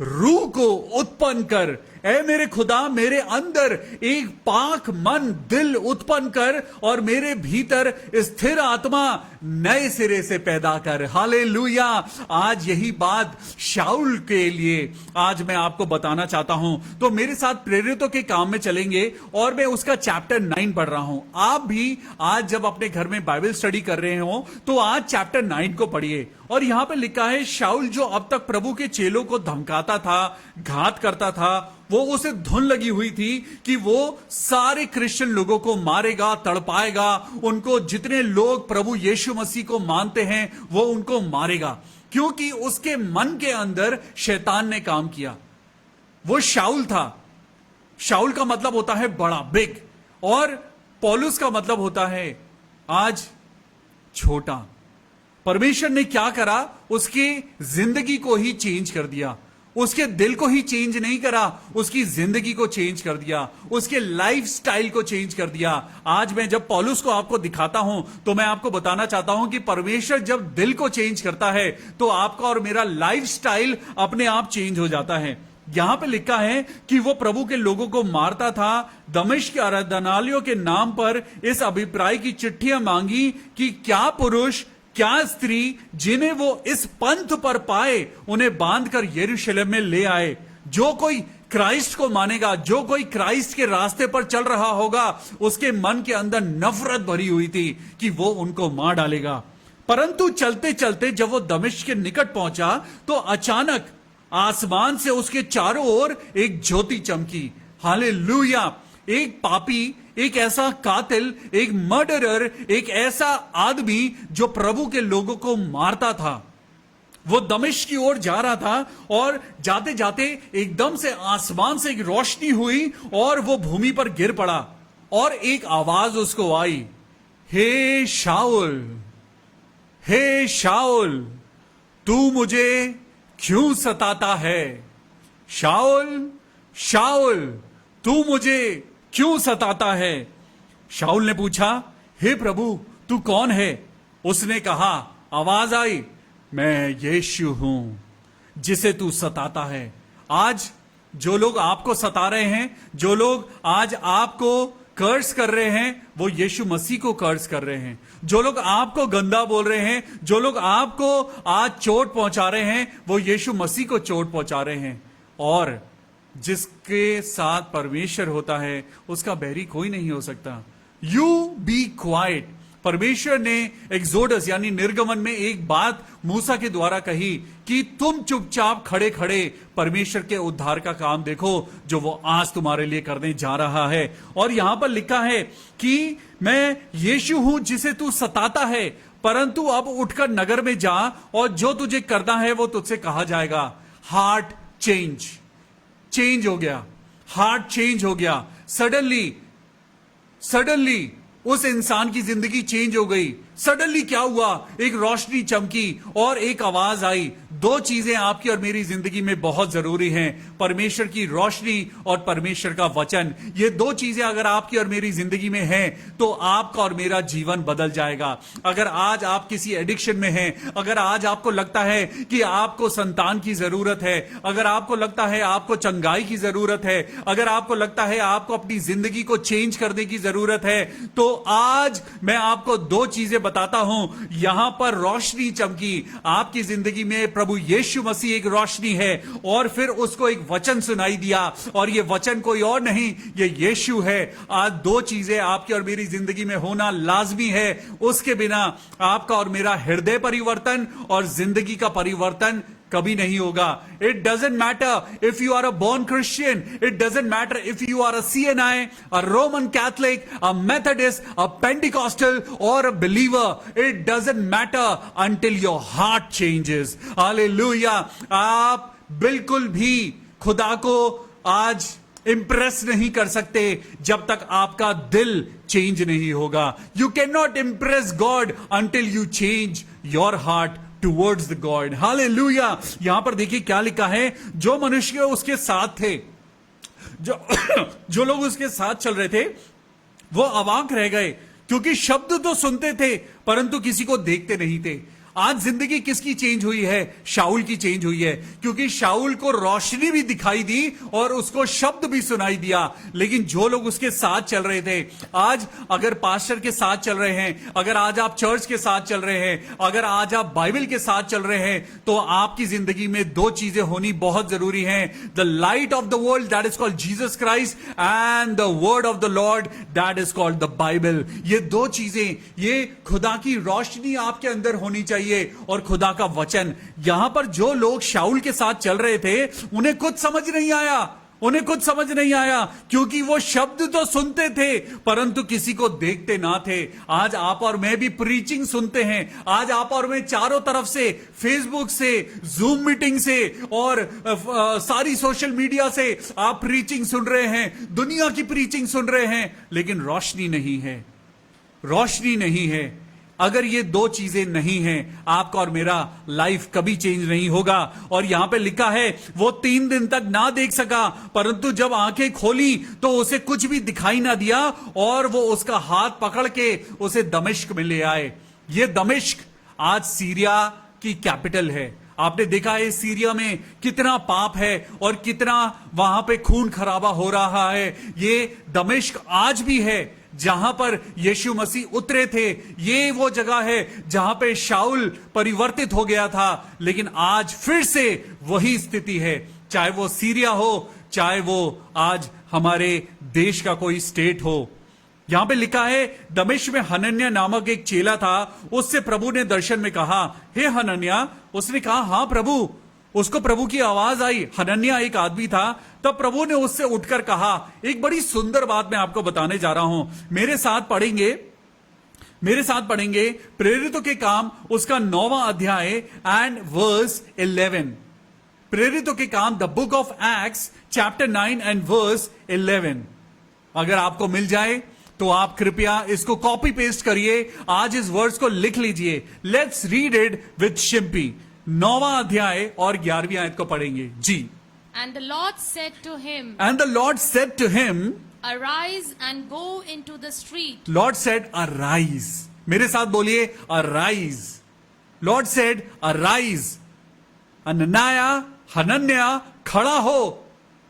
रूह को उत्पन्न कर। ऐ मेरे खुदा, मेरे अंदर एक पाक मन दिल उत्पन्न कर और मेरे भीतर स्थिर आत्मा नए सिरे से पैदा कर। हालेलुया। आज यही बात शाऊल के लिए आज मैं आपको बताना चाहता हूं। तो मेरे साथ प्रेरितों के काम में चलेंगे और मैं उसका चैप्टर 9 पढ़ रहा हूं। आप भी आज जब अपने घर में बाइबल स्टडी कर रहे हो तो आज चैप्टर 9 को पढ़िए। और यहां पे लिखा है, शाऊल जो अब तक प्रभु के चेलों को धमकाता था, घात करता था, वो उसे धुन लगी हुई थी कि वो सारे क्रिश्चियन लोगों को मारेगा, तड़पाएगा, उनको जितने लोग प्रभु यीशु मसीह को मानते हैं वो उनको मारेगा, क्योंकि उसके मन के अंदर शैतान ने काम किया। वो शाऊल था। शाऊल का मतलब होता है बड़ा, बिग, और पौलुस का मतलब होता है आज छोटा। परमेश्वर ने क्या करा, उसकी जिंदगी को ही चेंज कर दिया। उसके दिल को ही चेंज नहीं करा, उसकी जिंदगी को चेंज कर दिया, उसके लाइफ स्टाइल को चेंज कर दिया। आज मैं जब पौलुस को आपको दिखाता हूं तो मैं आपको बताना चाहता हूं कि परमेश्वर जब दिल को चेंज करता है तो आपका और मेरा लाइफ स्टाइल अपने आप चेंज हो जाता है। यहां पे लिखा है कि वो प्रभु के लोगों को मारता था। दमिश्क के आराधनालयों के नाम पर इस अभिप्राय की चिट्ठियां मांगी कि क्या पुरुष, क्या स्त्री जिन्हें वो इस पंथ पर पाए उन्हें बांधकर यरूशलेम में ले आए। जो कोई क्राइस्ट को मानेगा, जो कोई क्राइस्ट के रास्ते पर चल रहा होगा, उसके मन के अंदर नफरत भरी हुई थी कि वो उनको मार डालेगा। परंतु चलते चलते जब वो दमिश्क के निकट पहुंचा तो अचानक आसमान से उसके चारों ओर एक ज्योति चमकी। हालेलुया। एक पापी, एक ऐसा कातिल, एक मर्डरर, एक ऐसा आदमी जो प्रभु के लोगों को मारता था, वो दमिश्क की ओर जा रहा था और जाते जाते एकदम से आसमान से एक रोशनी हुई और वो भूमि पर गिर पड़ा और एक आवाज उसको आई, हे शाऊल, हे शाऊल, तू मुझे क्यों सताता है? शाऊल, शाऊल, तू मुझे क्यों सताता है? शाऊल ने पूछा, हे प्रभु, तू कौन है? उसने कहा, आवाज आई, मैं यीशु हूं जिसे तू सताता है। आज जो लोग आपको सता रहे हैं, जो लोग आज आपको कर्ज कर रहे हैं, वो यीशु मसीह को कर्ज कर रहे हैं। जो लोग आपको गंदा बोल रहे हैं, जो लोग आपको आज चोट पहुंचा रहे हैं, वो यीशु मसीह को चोट पहुंचा रहे हैं। और जिसके साथ परमेश्वर होता है उसका बैरी कोई नहीं हो सकता। You be quiet. परमेश्वर ने एक्सोडस यानी निर्गमन में एक बात मूसा के द्वारा कही कि तुम चुपचाप खड़े खड़े परमेश्वर के उद्धार का काम देखो जो वो आज तुम्हारे लिए करने जा रहा है। और यहां पर लिखा है कि मैं यीशु हूं जिसे तू सताता है, परंतु अब उठकर नगर में जा और जो तुझे करना है वो तुझसे कहा जाएगा। हार्ट चेंज हो गया, हार्ट चेंज हो गया। सडनली उस इंसान की जिंदगी चेंज हो गई। सडनली क्या हुआ? एक रोशनी चमकी और एक आवाज आई। दो चीजें आपकी और मेरी जिंदगी में बहुत जरूरी हैं, परमेश्वर की रोशनी और परमेश्वर का वचन। ये दो चीजें अगर आपकी और मेरी जिंदगी में हैं तो आपका और मेरा जीवन बदल जाएगा। अगर आज आप किसी एडिक्शन में हैं, अगर आज आपको लगता है कि आपको संतान की जरूरत है, अगर आपको लगता है आपको चंगाई की जरूरत है, अगर आपको लगता है आपको अपनी जिंदगी को चेंज करने की जरूरत है, तो आज मैं आपको दो चीजें बताता हूं। यहां पर रोशनी चमकी। आपकी जिंदगी में प्रभु यीशु मसीह एक रोशनी है और फिर उसको एक वचन सुनाई दिया और ये वचन कोई और नहीं, ये यीशु है। आज दो चीजें आपकी और मेरी जिंदगी में होना लाजमी है। उसके बिना आपका और मेरा हृदय परिवर्तन और जिंदगी का परिवर्तन कभी नहीं होगा। It doesn't matter if you are a born Christian. It doesn't matter if you are a CNI, a Roman Catholic, a Methodist, a Pentecostal or a believer. It doesn't matter until your heart changes. Hallelujah. आप बिल्कुल भी खुदा को आज Impress नहीं कर सकते जब तक आपका दिल चेंज नहीं होगा। You cannot impress God until you change your heart towards the God. Hallelujah. यहां पर देखिए क्या लिखा है। जो मनुष्य उसके साथ थे, जो लोग उसके साथ चल रहे थे, वो अवाक रह गए क्योंकि शब्द तो सुनते थे परंतु किसी को देखते नहीं थे। आज जिंदगी किसकी चेंज हुई है? शाऊल की चेंज हुई है, क्योंकि शाऊल को रोशनी भी दिखाई दी और उसको शब्द भी सुनाई दिया। लेकिन जो लोग उसके साथ चल रहे थे, आज अगर पास्टर के साथ चल रहे हैं, अगर आज आप चर्च के साथ चल रहे हैं, अगर आज आप बाइबल के साथ चल रहे हैं, तो आपकी जिंदगी में दो चीजें होनी बहुत जरूरी हैं। The light of the world that is called Jesus Christ and the word of the Lord that is called the Bible. ये दो चीजें, ये खुदा की रोशनी आपके अंदर होनी चाहिए और खुदा का वचन। यहां पर जो लोग शाऊल के साथ चल रहे थे, उन्हें कुछ समझ नहीं आया, उन्हें कुछ समझ नहीं आया, क्योंकि वो शब्द तो सुनते थे परंतु किसी को देखते ना थे। आज आप और मैं भी प्रीचिंग सुनते हैं, आज आप और मैं चारों तरफ से, फेसबुक से, जूम मीटिंग से और सारी सोशल मीडिया से आप प्रीचिंग सुन रहे हैं, दुनिया की प्रीचिंग सुन रहे हैं, लेकिन रोशनी नहीं है, रोशनी नहीं है। अगर ये दो चीजें नहीं हैं, आपका और मेरा लाइफ कभी चेंज नहीं होगा। और यहां पे लिखा है, वो 3 दिन तक ना देख सका, परंतु जब आंखें खोली तो उसे कुछ भी दिखाई ना दिया और वो उसका हाथ पकड़ के उसे दमिश्क में ले आए। ये दमिश्क आज सीरिया की कैपिटल है। आपने देखा है सीरिया में कितना पाप है और कितना वहां पे खून खराबा हो रहा है। ये दमिश्क आज भी है जहां पर यीशु मसीह उतरे थे। ये वो जगह है जहां पे शाऊल परिवर्तित हो गया था, लेकिन आज फिर से वही स्थिति है। चाहे वो सीरिया हो, चाहे वो आज हमारे देश का कोई स्टेट हो। यहां पे लिखा है, दमिश्क में हनन्याह नामक एक चेला था। उससे प्रभु ने दर्शन में कहा, हे हनन्याह। उसने कहा, हां प्रभु। उसको प्रभु की आवाज आई। हनन्याह एक आदमी था। तब प्रभु ने उससे उठकर कहा, एक बड़ी सुंदर बात मैं आपको बताने जा रहा हूं। मेरे साथ पढ़ेंगे प्रेरितों के काम उसका 9वां अध्याय एंड वर्स 11। प्रेरितों के काम, the book of Acts chapter 9 and verse 11। अगर आपको मिल जाए तो आप कृपया इसको कॉपी पेस्ट करिए, आज इस वर्स को लिख लीजिए। Let's read it with Shimpi. 9वां अध्याय और 11वीं आयत को पढ़ेंगे जी। And the Lord said to him, And the Lord said to him, Arise and go into the street. Lord said, arise. मेरे साथ बोलिए, arise. Lord said, arise. हनन्याह खड़ा हो,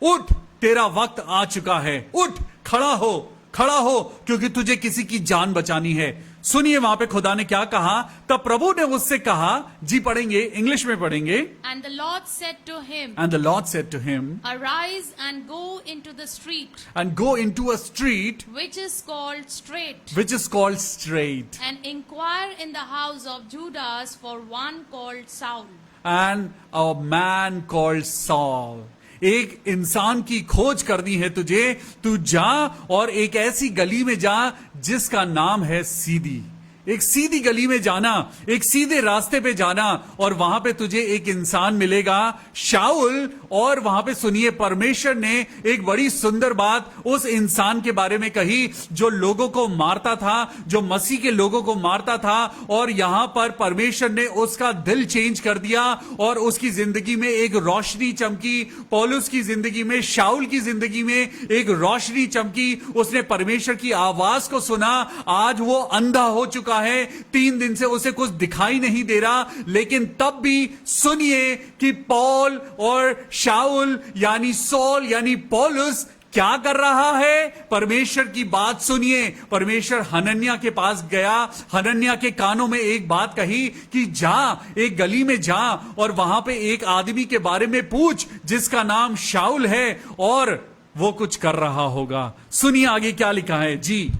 उठ, तेरा वक्त आ चुका है। उठ, खड़ा हो, खड़ा हो, क्योंकि तुझे किसी की जान बचानी है। सुनिए वहां पे खुदा ने क्या कहा। तब प्रभु ने उससे कहा, जी पढ़ेंगे, इंग्लिश में पढ़ेंगे। And the Lord said to him, And the Lord said to him, Arise and go into the street, and go into a street which is called Straight, which is called Straight, and inquire in the house of Judas for one called Saul. and a man called Saul. एक इंसान की खोज करनी है तुझे। तू जा और एक ऐसी गली में जा जिसका नाम है सीधी। एक सीधी गली में जाना, एक सीधे रास्ते पे जाना, और वहां पे तुझे एक इंसान मिलेगा, शाऊल। और वहां पे सुनिए, परमेश्वर ने एक बड़ी सुंदर बात उस इंसान के बारे में कही जो लोगों को मारता था, जो मसीह के लोगों को मारता था। और यहां पर परमेश्वर ने उसका दिल चेंज कर दिया और उसकी जिंदगी में एक रोशनी चमकी। पौलुस की जिंदगी में, शाऊल की जिंदगी में एक रोशनी चमकी। उसने परमेश्वर की आवाज को सुना। आज वो अंधा हो चुका है, 3 दिन से उसे कुछ दिखाई नहीं दे रहा, लेकिन तब भी सुनिए कि पौल और शाऊल यानी सॉल यानी पौलुस क्या कर रहा है। परमेश्वर की बात सुनिए। परमेश्वर हनन्याह के पास गया, हनन्याह के कानों में एक बात कही कि जा, एक गली में जा और वहां पे एक आदमी के बारे में पूछ जिसका नाम शाऊल है और वो कुछ कर रहा होगा। सुनिए आगे क्या लिखा है जी,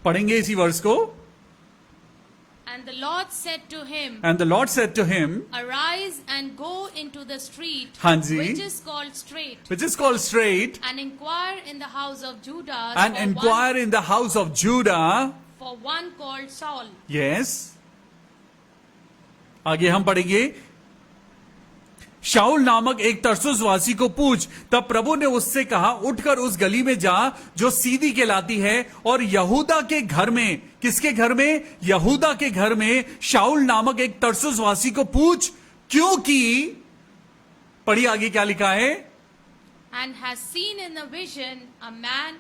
पढ़ेंगे इसी वर्ष को। And the Lord said to him, And the Lord said to him, Arise and go into the street, हाँ जी, which is called Straight, which is called Straight, and inquire in the house of Judas and inquire in the house of Judah for one called Saul. Yes. आगे हम पढ़ेंगे, शाऊल नामक एक तरसुसवासी को पूछ। तब प्रभु ने उससे कहा, उठकर उस गली में जा जो सीधी कहलाती है और यहूदा के घर में, किसके घर में? यहूदा के घर में शाऊल नामक एक तरसुसवासी को पूछ, क्योंकि पढ़िए आगे क्या लिखा है। And has seen in a vision a man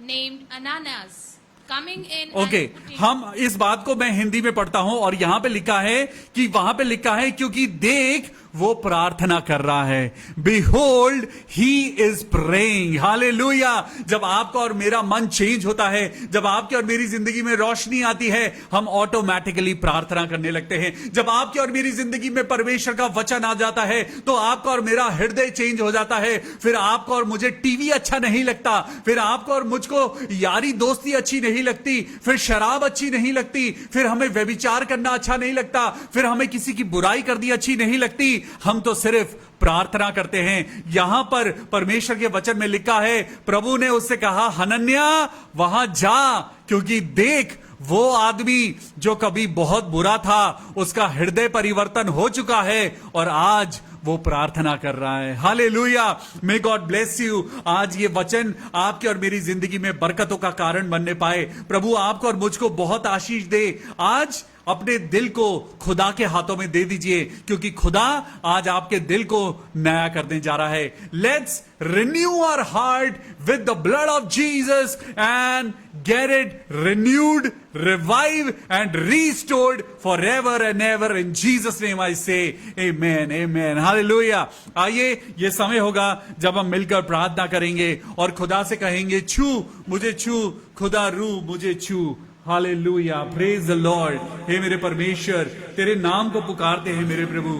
named Ananias coming in okay and putting. हम इस बात को मैं हिंदी में पढ़ता हूं और यहां पे लिखा है कि वहां पे लिखा है क्योंकि देख वो प्रार्थना कर रहा है। Behold, he is praying. Hallelujah. जब आपका और मेरा मन चेंज होता है, जब आपकी और मेरी जिंदगी में रोशनी आती है, हम ऑटोमेटिकली प्रार्थना करने लगते हैं। जब आपकी और मेरी जिंदगी में परमेश्वर का वचन आ जाता है तो आपका और मेरा हृदय चेंज हो जाता है। फिर आपको और मुझे टीवी अच्छा नहीं लगता, फिर आपको और मुझको यारी दोस्ती अच्छी नहीं लगती, फिर शराब अच्छी नहीं लगती, फिर हमें व्यभिचार करना अच्छा नहीं लगता, फिर हमें किसी की बुराई करनी अच्छी नहीं लगती। हम तो सिर्फ प्रार्थना करते हैं। यहां पर परमेश्वर के वचन में लिखा है, प्रभु ने उससे कहा, हनन्या वहां जा, क्योंकि देख वो आदमी जो कभी बहुत बुरा था उसका हृदय परिवर्तन हो चुका है और आज वो प्रार्थना कर रहा है। Hallelujah. May God bless you. आज ये वचन आपकी और मेरी जिंदगी में बरकतों का कारण बनने पाए। प्रभु आपको और मुझको बहुत आशीष दे। आज अपने दिल को खुदा के हाथों में दे दीजिए, क्योंकि खुदा आज आपके दिल को नया करने जा रहा है। Let's renew our heart with the blood of Jesus and get it renewed, revived and restored forever and ever. In Jesus name I say amen, amen, hallelujah. आइए ये समय होगा जब हम मिलकर प्रार्थना करेंगे और खुदा से कहेंगे, छू मुझे छू, खुदा रू मुझे छू। Hallelujah, praise the Lord. हे मेरे परमेश्वर, तेरे नाम को पुकारते हैं मेरे प्रभु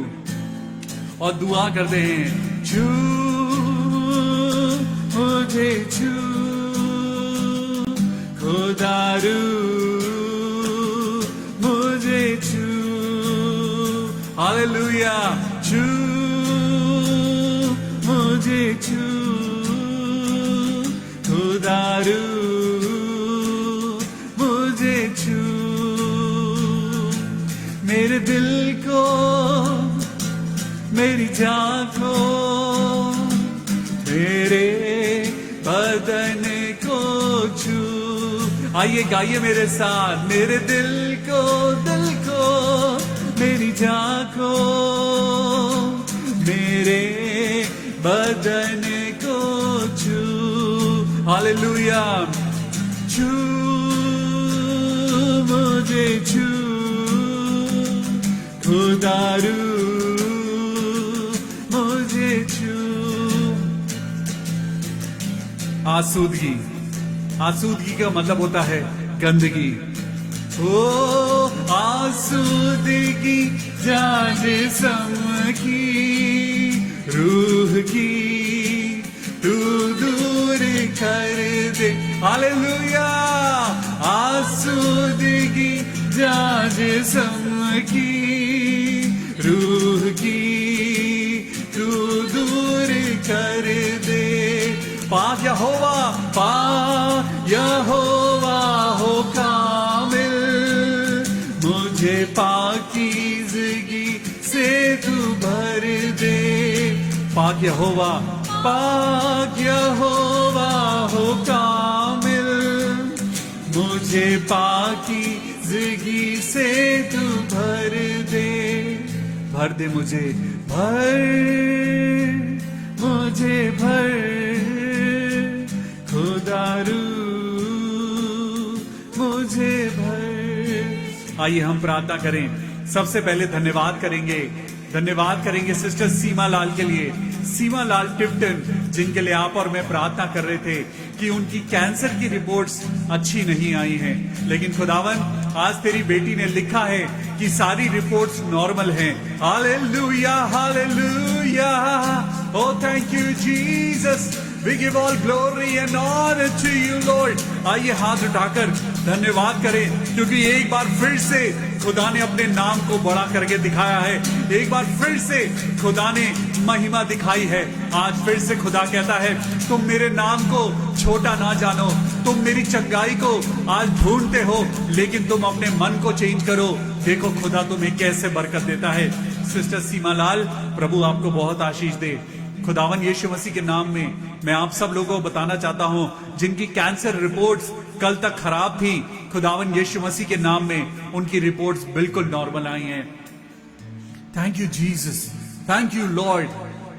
और दुआ करते हैं, छू मुझे छू, खुदारू मुझे छू। हालेलुया, छू मुझे छू, खुदारू मुझे छू। मेरे दिल को, मेरी जान को, मेरे बदन को छू। आइए गाइए मेरे साथ, मेरे दिल को, मेरी जान को, मेरे बदन को छू। हालेलुया, छू मुझे छू, खुदारू मुझे छू। आसूदगी, आसूदगी का मतलब होता है गंदगी। ओ आसूदगी जान जिस्म की, रूह की तू दूर कर दे। हालेलुया, आसूदगी जान जिस्म की, रूह की तू दूर कर दे। पाक यहोवा, पाक यहोवा हो कामिल, मुझे पाकीज़गी से तू भर दे। पाक यहोवा, पाक यहोवा हो कामिल, मुझे पाकीज़गी से तू भर दे। भर दे मुझे, भर मुझे भर, खुदारू मुझे भर। आइए हम प्रार्थना करें। सबसे पहले धन्यवाद करेंगे सिस्टर सीमा लाल के लिए, सीमा लाल टिप्टन, जिनके लिए आप और मैं प्रार्थना कर रहे थे कि उनकी कैंसर की रिपोर्ट्स अच्छी नहीं आई हैं, लेकिन खुदावन आज तेरी बेटी ने लिखा है कि सारी रिपोर्ट्स नॉर्मल हैं। Hallelujah, hallelujah, oh thank you Jesus, we give all glory and honor to you Lord। आइए हाथ उठाकर धन्यवाद करें, क्योंकि एक बार फिर से खुदा ने अपने नाम को बड़ा करके दिखाया है। एक बार फिर से खुदा ने महिमा दिखाई है। आज फिर से खुदा कहता है, तुम मेरे नाम को छोटा ना जानो, तुम मेरी चंगाई को आज ढूंढते हो, लेकिन तुम अपने मन को चेंज करो। देखो खुदा तुम्हें कैसे बरकत देता है। सिस्टर सीमा लाल, प्रभु आपको बहुत आशीष दे। खुदावन यीशु मसीह के नाम में मैं आप सब लोगों को बताना चाहता हूं, जिनकी कैंसर रिपोर्ट्स कल तक खराब थी, खुदावन यीशु मसीह के नाम में उनकी रिपोर्ट्स बिल्कुल नॉर्मल आई हैं। Thank you Jesus, thank you Lord.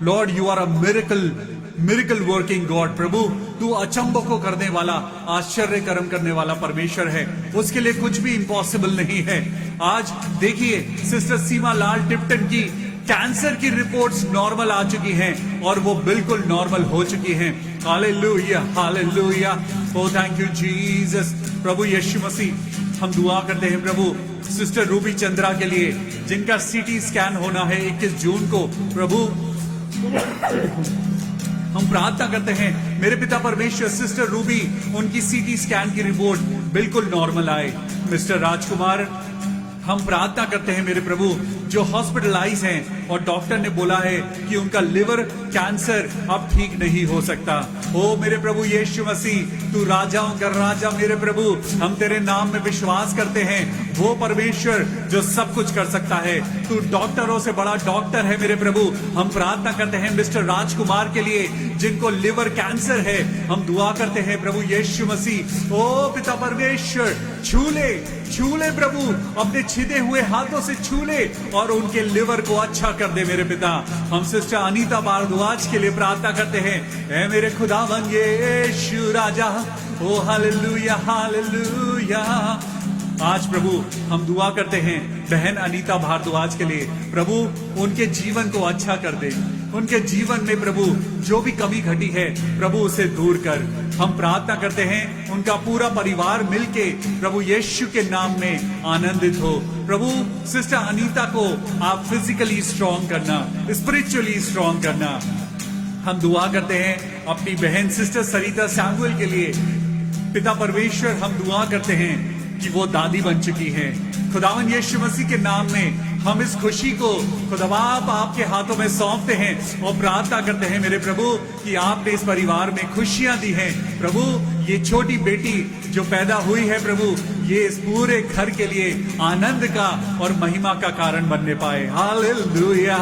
Lord you are a miracle working God. प्रभु तू अचंभों को करने वाला, आश्चर्य कर्म करने वाला परमेश्वर है। उसके लिए कुछ भी इम्पॉसिबल नहीं है। आज देखिए सिस्टर सीमा लाल टिप्टन की कैंसर की रिपोर्ट्स नॉर्मल आ चुकी हैं और वो बिल्कुल नॉर्मल हो चुकी हैं। Hallelujah, hallelujah, oh thank you Jesus. प्रभु यीशु मसीह, हम दुआ करते हैं प्रभु सिस्टर रूबी चंद्रा के लिए, जिनका सीटी स्कैन होना है 21 जून को। प्रभु हम प्रार्थना करते हैं मेरे पिता परमेश्वर, सिस्टर रूबी, उनकी सीटी स्कैन की रिपोर्ट बिल्कुल नॉर्मल आए। मिस्टर राजकुमार, हम प्रार्थना करते हैं मेरे प्रभु, जो हॉस्पिटलाइज हैं और डॉक्टर ने बोला है कि उनका लिवर कैंसर अब ठीक नहीं हो सकता। ओ मेरे प्रभु यीशु मसीह, तू राजाओं का राजा मेरे प्रभु, हम तेरे नाम में विश्वास करते हैं। वो परमेश्वर जो सब कुछ कर सकता है, तू डॉक्टरों से बड़ा डॉक्टर है मेरे प्रभु। हम प्रार्थना करते हैं मिस्टर राजकुमार के लिए, जिनको लिवर कैंसर है। हम दुआ करते हैं प्रभु यीशु मसीह, ओ पिता परमेश्वर, छू ले प्रभु, अपने छिदे हुए हाथों से छू ले और उनके लिवर को अच्छा कर दे मेरे पिता। हम सिस्टर अनीता भारद्वाज के लिए प्रार्थना करते हैं, ऐ मेरे खुदावन यीशु राजा, ओ हालेलुया, हालेलुया। आज प्रभु हम दुआ करते हैं बहन अनीता भारद्वाज के लिए, प्रभु उनके जीवन को अच्छा कर दे। उनके जीवन में प्रभु जो भी कमी घटी है प्रभु उसे दूर कर। हम प्रार्थना करते हैं उनका पूरा परिवार मिलके प्रभु यीशु के नाम में आनंदित हो। प्रभु सिस्टर अनीता को आप फिजिकली स्ट्रॉन्ग करना, स्पिरिचुअली स्ट्रॉन्ग करना। हम दुआ करते हैं अपनी बहन सिस्टर सरिता सैमुअल के लिए, पिता परमेश्वर हम दुआ करते हैं कि वो दादी बन चुकी है। खुदावन यीशु मसीह के नाम में हम इस खुशी को खुदाबाप आपके हाथों में सौंपते हैं और प्रार्थना करते हैं मेरे प्रभु कि आपने इस परिवार में खुशियां दी हैं। प्रभु ये छोटी बेटी जो पैदा हुई है प्रभु, ये इस पूरे घर के लिए आनंद का और महिमा का कारण बनने पाए। हालेलुया।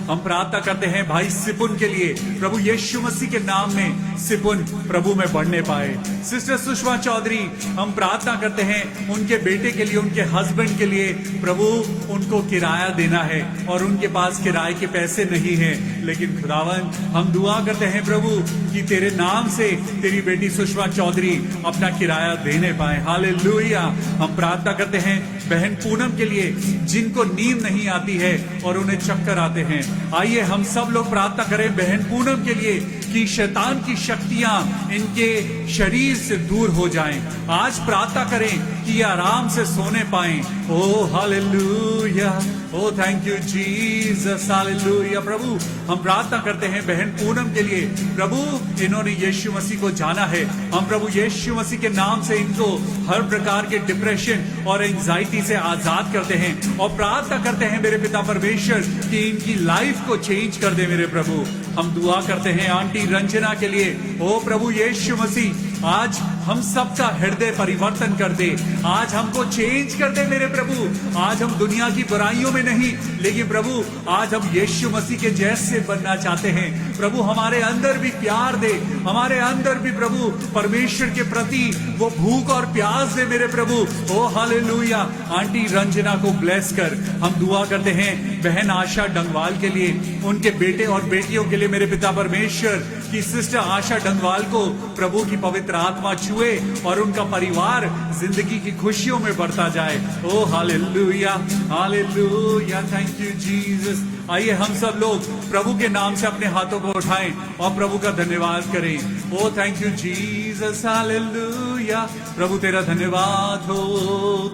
हम प्रार्थना करते हैं भाई सिपुन के लिए, प्रभु यीशु मसीह के नाम में सिपुन प्रभु में बढ़ने पाए। सिस्टर सुषमा चौधरी, हम प्रार्थना करते हैं उनके बेटे के लिए, उनके हस्बैंड के लिए, प्रभु उनको किराया देना है और उनके पास किराए के पैसे नहीं हैं, लेकिन खुदावन हम दुआ करते हैं प्रभु कि तेरे नाम से तेरी बेटी सुषमा चौधरी अपना किराया देने पाए। हालेलुया। हम प्रार्थना करते हैं बहन पूनम के लिए, जिनको नींद नहीं आती है और उन्हें चक्कर आते हैं। आइए हम सब लोग प्रार्थना करें बहन पूनम के लिए कि शैतान की शक्तियां इनके शरीर से दूर हो जाएं। आज प्रार्थना करें कि आराम से सोने पाएं। Oh hallelujah, oh thank you Jesus, hallelujah. प्रभु हम प्रार्थना करते हैं बहन पूनम के लिए, प्रभु इन्होंने यीशु मसीह को जाना है। हम प्रभु यीशु मसीह के नाम से इनको हर प्रकार के डिप्रेशन और एंजाइटी से आजाद करते हैं और प्रार्थना करते हैं मेरे पिता परमेश्वर कि इनकी लाइफ को चेंज कर दे मेरे प्रभु। हम दुआ करते हैं आंटी रंजना के लिए, ओ प्रभु यीशु मसीह आज हम सबका हृदय परिवर्तन कर दे, आज हमको चेंज कर दे मेरे प्रभु। आज हम दुनिया की बुराइयों में नहीं, लेकिन प्रभु आज हम यीशु मसीह के जैसे बनना चाहते हैं। प्रभु हमारे अंदर भी प्यार दे, हमारे अंदर भी प्रभु परमेश्वर के प्रति वो भूख और प्यास दे मेरे प्रभु। ओ हालेलुया। आंटी रंजना को ब्लेस कर। हम दुआ करते हैं बहन आशा डंगवाल के लिए, उनके बेटे और बेटियों के लिए मेरे पिता परमेश्वर कि सिस्टर आशा डंगवाल को प्रभु की पवित्र आत्मा छुए और उनका परिवार जिंदगी की खुशियों में बढ़ता जाए। Oh hallelujah, hallelujah, thank you Jesus. आइए हम सब लोग प्रभु के नाम से अपने हाथों को उठाएं और प्रभु का धन्यवाद करें। ओ थैंक यू जीसस, हालेलुया। प्रभु तेरा धन्यवाद हो,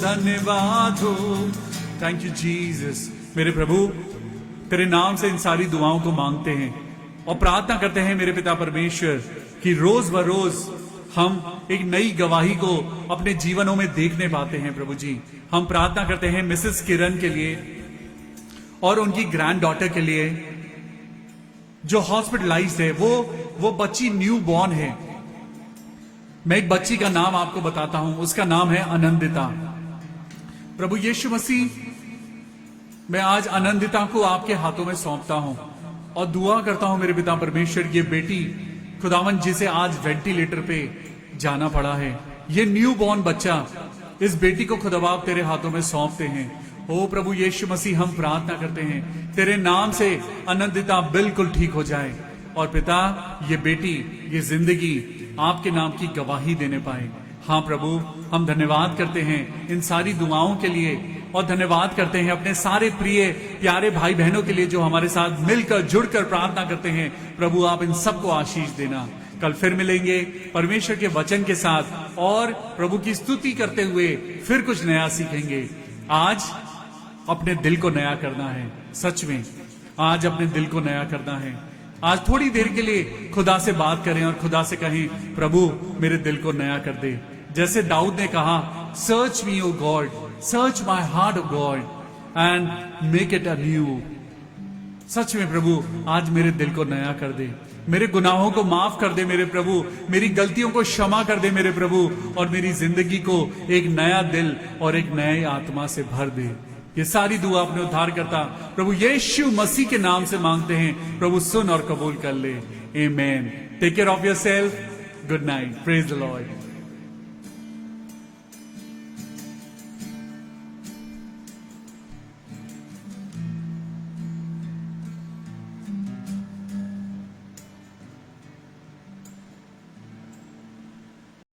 धन्यवाद हो। Thank you Jesus. मेरे प्रभु तेरे नाम से इन सारी दुआओं को मांगते हैं और प्रार्थना करते हैं मेरे पिता परमेश्वर कि रोज ब रोज हम एक नई गवाही को अपने जीवनों में देखने पाते हैं। प्रभु जी हम प्रार्थना करते हैं मिसेस किरण के लिए और उनकी ग्रैंड डॉटर के लिए जो हॉस्पिटलाइज्ड है। वो बच्ची न्यू बॉर्न है। मैं एक बच्ची का नाम आपको बताता हूं, उसका नाम है आनंदिता। प्रभु यीशु मसीह, मैं आज आनंदिता को आपके हाथों में सौंपता हूं और दुआ करता हूं मेरे पिता परमेश्वर, ये बेटी खुदावन जिसे आज वेंटिलेटर पे जाना पड़ा है, ये न्यू बॉर्न बच्चा, इस बेटी को खुदाबाप तेरे हाथों में सौंपते हैं। ओ प्रभु यीशु मसीह हम प्रार्थना करते हैं तेरे नाम से आनंदिता बिल्कुल ठीक हो जाए और पिता ये बेटी, ये जिंदगी आपके नाम की गवाही देने पाए। हाँ प्रभु, हम धन्यवाद करते हैं इन सारी दुआओं के लिए, और धन्यवाद करते हैं अपने सारे प्रिय प्यारे भाई बहनों के लिए जो हमारे साथ मिलकर जुड़कर प्रार्थना करते हैं। प्रभु आप इन सबको आशीष देना। कल फिर मिलेंगे परमेश्वर के वचन के साथ और प्रभु की स्तुति करते हुए फिर कुछ नया सीखेंगे। आज अपने दिल को नया करना है, सच में आज अपने दिल को नया करना है। आज थोड़ी देर के लिए खुदा से बात करें और खुदा से कहें, प्रभु मेरे दिल को नया कर दे। जैसे दाऊद ने कहा, search me O God, search my heart O God and make it anew. सच में प्रभु आज मेरे दिल को नया कर दे, मेरे गुनाहों को माफ कर दे मेरे प्रभु, मेरी गलतियों को क्षमा कर दे मेरे प्रभु, और मेरी जिंदगी को एक नया दिल और एक नए आत्मा से भर दे। ये सारी दुआ अपने उद्धार करता प्रभु यीशु मसीह के नाम से मांगते हैं। प्रभु सुन और कबूल कर ले। आमीन। Take care of yourself. Good night. Praise the Lord.